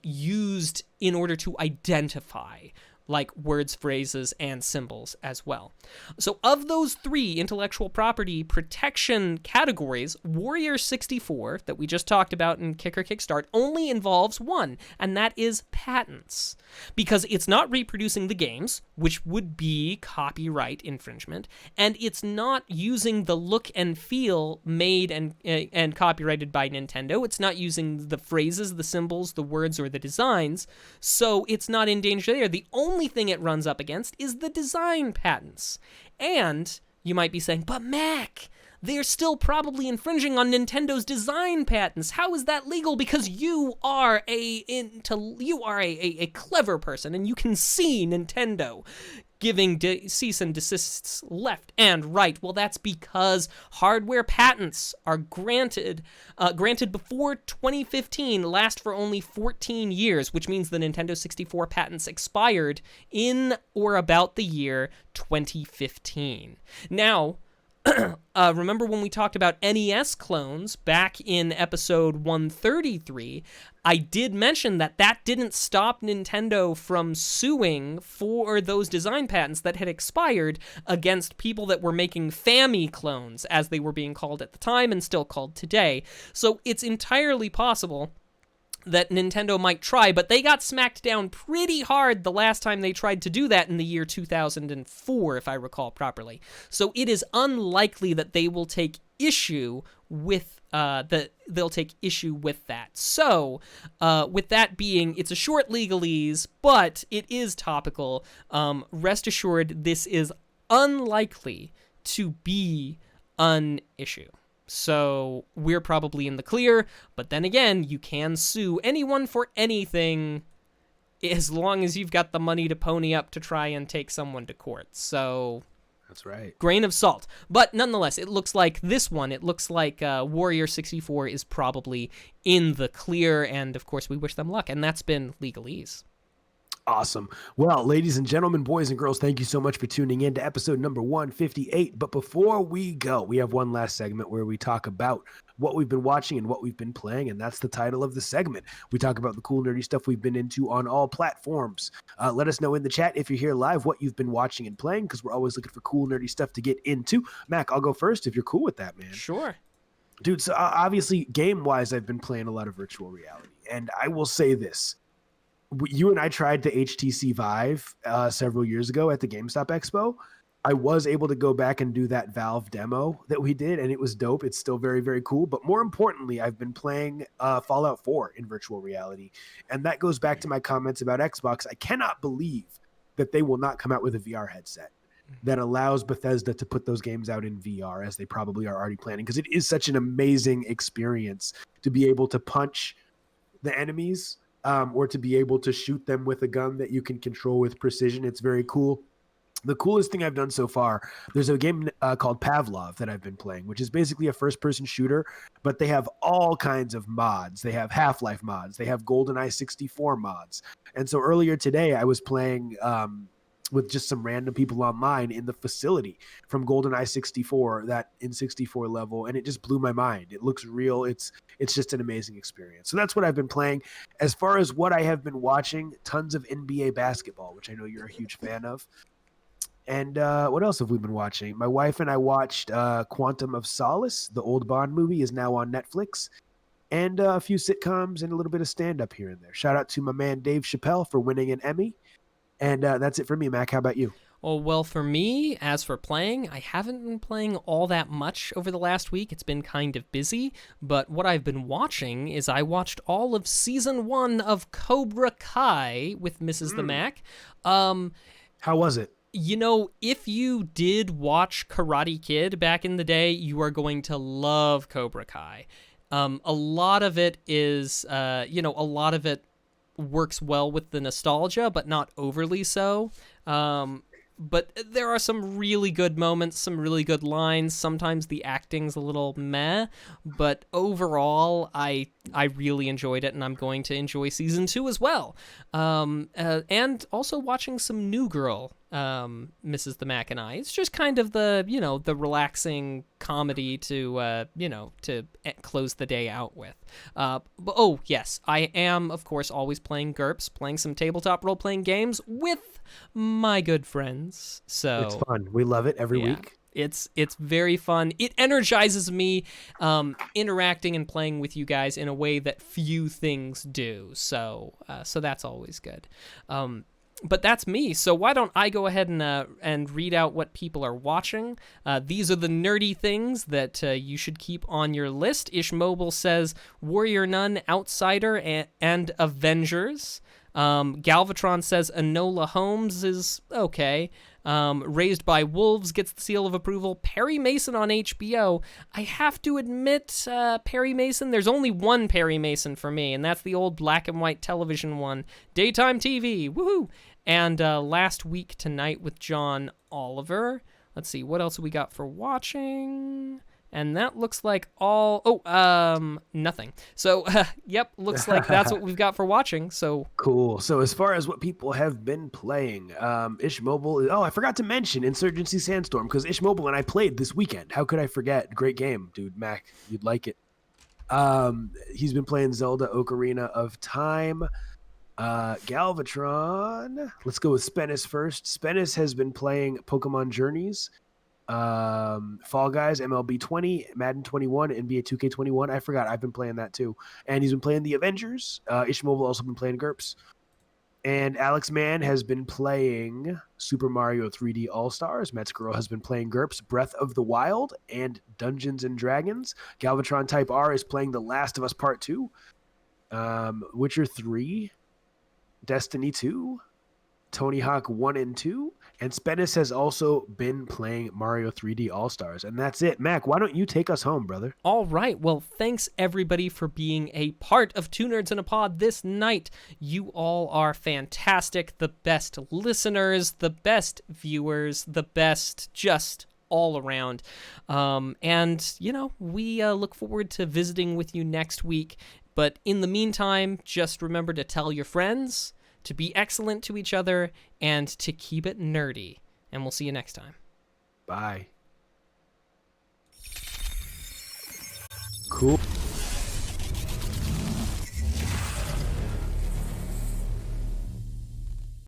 used in order to identify, like words, phrases, and symbols as well. So of those 3 intellectual property protection categories, Warrior 64, that we just talked about in Kick or Kickstart, only involves one, and that is patents. Because it's not reproducing the games, which would be copyright infringement, and it's not using the look and feel made and copyrighted by Nintendo. It's not using the phrases, the symbols, the words, or the designs, so it's not in danger there. The only thing it runs up against is the design patents. And you might be saying, but Mac, they're still probably infringing on Nintendo's design patents. How is that legal? Because you are a clever person, and you can see Nintendo giving cease and desists left and right. Well, that's because hardware patents are granted before 2015, last for only 14 years, which means the Nintendo 64 patents expired in or about the year 2015. Now, remember when we talked about NES clones back in episode 133, I did mention that didn't stop Nintendo from suing for those design patents that had expired against people that were making Fammy clones, as they were being called at the time and still called today. So it's entirely possible that Nintendo might try, but they got smacked down pretty hard the last time they tried to do that in the year 2004, if I recall properly. So it is unlikely that they will take issue with they'll take issue with that. So, with that being, it's a short legalese, but it is topical. Rest assured, this is unlikely to be an issue. So we're probably in the clear, but then again, you can sue anyone for anything as long as you've got the money to pony up to try and take someone to court. So that's right. Grain of salt. But nonetheless, it looks like Warrior 64 is probably in the clear, and of course we wish them luck, and that's been Legalese. Awesome. Well, ladies and gentlemen, boys and girls, thank you so much for tuning in to episode number 158. But before we go, we have one last segment where we talk about what we've been watching and what we've been playing, and that's the title of the segment. We talk about the cool, nerdy stuff we've been into on all platforms. Let us know in the chat if you're here live what you've been watching and playing, because we're always looking for cool, nerdy stuff to get into. Mac, I'll go first if you're cool with that, man. Sure. Dude, so obviously, game-wise, I've been playing a lot of virtual reality, and I will say this. You and I tried the HTC Vive several years ago at the GameStop Expo. I was able to go back and do that Valve demo that we did, and it was dope. It's still very, very cool. But more importantly, I've been playing Fallout 4 in virtual reality. And that goes back to my comments about Xbox. I cannot believe that they will not come out with a VR headset that allows Bethesda to put those games out in VR, as they probably are already planning, because it is such an amazing experience to be able to punch the enemies or to be able to shoot them with a gun that you can control with precision. It's very cool. The coolest thing I've done so far, there's a game called Pavlov that I've been playing, which is basically a first-person shooter, but they have all kinds of mods. They have Half-Life mods. They have GoldenEye 64 mods. And so earlier today, I was playing with just some random people online in the facility from GoldenEye 64, that N64 level, and it just blew my mind. It looks real. It's just an amazing experience. So that's what I've been playing. As far as what I have been watching, tons of NBA basketball, which I know you're a huge fan of. And what else have we been watching? My wife and I watched Quantum of Solace. The old Bond movie is now on Netflix. And a few sitcoms and a little bit of stand-up here and there. Shout out to my man Dave Chappelle for winning an Emmy. And that's it for me, Mac. How about you? Well, for me, as for playing, I haven't been playing all that much over the last week. It's been kind of busy, but what I've been watching is I watched all of Season 1 of Cobra Kai with Mrs. the Mac. How was it? You know, if you did watch Karate Kid back in the day, you are going to love Cobra Kai. A lot of it is, a lot of it works well with the nostalgia, but not overly so. But there are some really good moments, some really good lines. Sometimes the acting's a little meh, but overall, I really enjoyed it, and I'm going to enjoy season 2 as well. And also watching some New Girl, Mrs. the Mac and I. It's just kind of the relaxing comedy to close the day out with. Oh, yes, I am, of course, always playing GURPS, playing some tabletop role-playing games with my good friends. So it's fun. We love it every week. It's very fun. It energizes me interacting and playing with you guys in a way that few things do. So that's always good. But that's me. So why don't I go ahead and read out what people are watching? These are the nerdy things that you should keep on your list. Ish Mobile says Warrior Nun, Outsider, and Avengers. Galvatron says Enola Holmes is okay. Raised by Wolves gets the seal of approval. Perry Mason on HBO. I have to admit, Perry Mason, there's only one Perry Mason for me, and that's the old black and white television one. Daytime TV, woohoo! And Last Week Tonight with John Oliver. Let's see, what else we got for watching? And that looks like nothing. So, yep, looks like that's what we've got for watching. So cool. So as far as what people have been playing, Ish Mobile. I forgot to mention Insurgency Sandstorm, because Ish Mobile and I played this weekend. How could I forget? Great game, dude. Mac, you'd like it. He's been playing Zelda Ocarina of Time. Galvatron. Let's go with Spennis first. Spennis has been playing Pokemon Journeys. Fall Guys, MLB 20, Madden 21, NBA 2K21. I forgot. I've been playing that too. And he's been playing the Avengers. Ishmobile also been playing GURPS. And Alex Mann has been playing Super Mario 3D All-Stars. Mets Girl has been playing GURPS Breath of the Wild and Dungeons and Dragons. Galvatron Type R is playing The Last of Us Part 2, Witcher 3, Destiny 2, Tony Hawk 1 and 2, and Spennis has also been playing Mario 3D All-Stars. And that's it. Mac, why don't you take us home, brother? All right. Well, thanks everybody for being a part of Two Nerds in a Pod this night. You all are fantastic. The best listeners, the best viewers, the best just all around. And, we look forward to visiting with you next week. But in the meantime, just remember to tell your friends, to be excellent to each other, and to keep it nerdy. And we'll see you next time. Bye. Cool.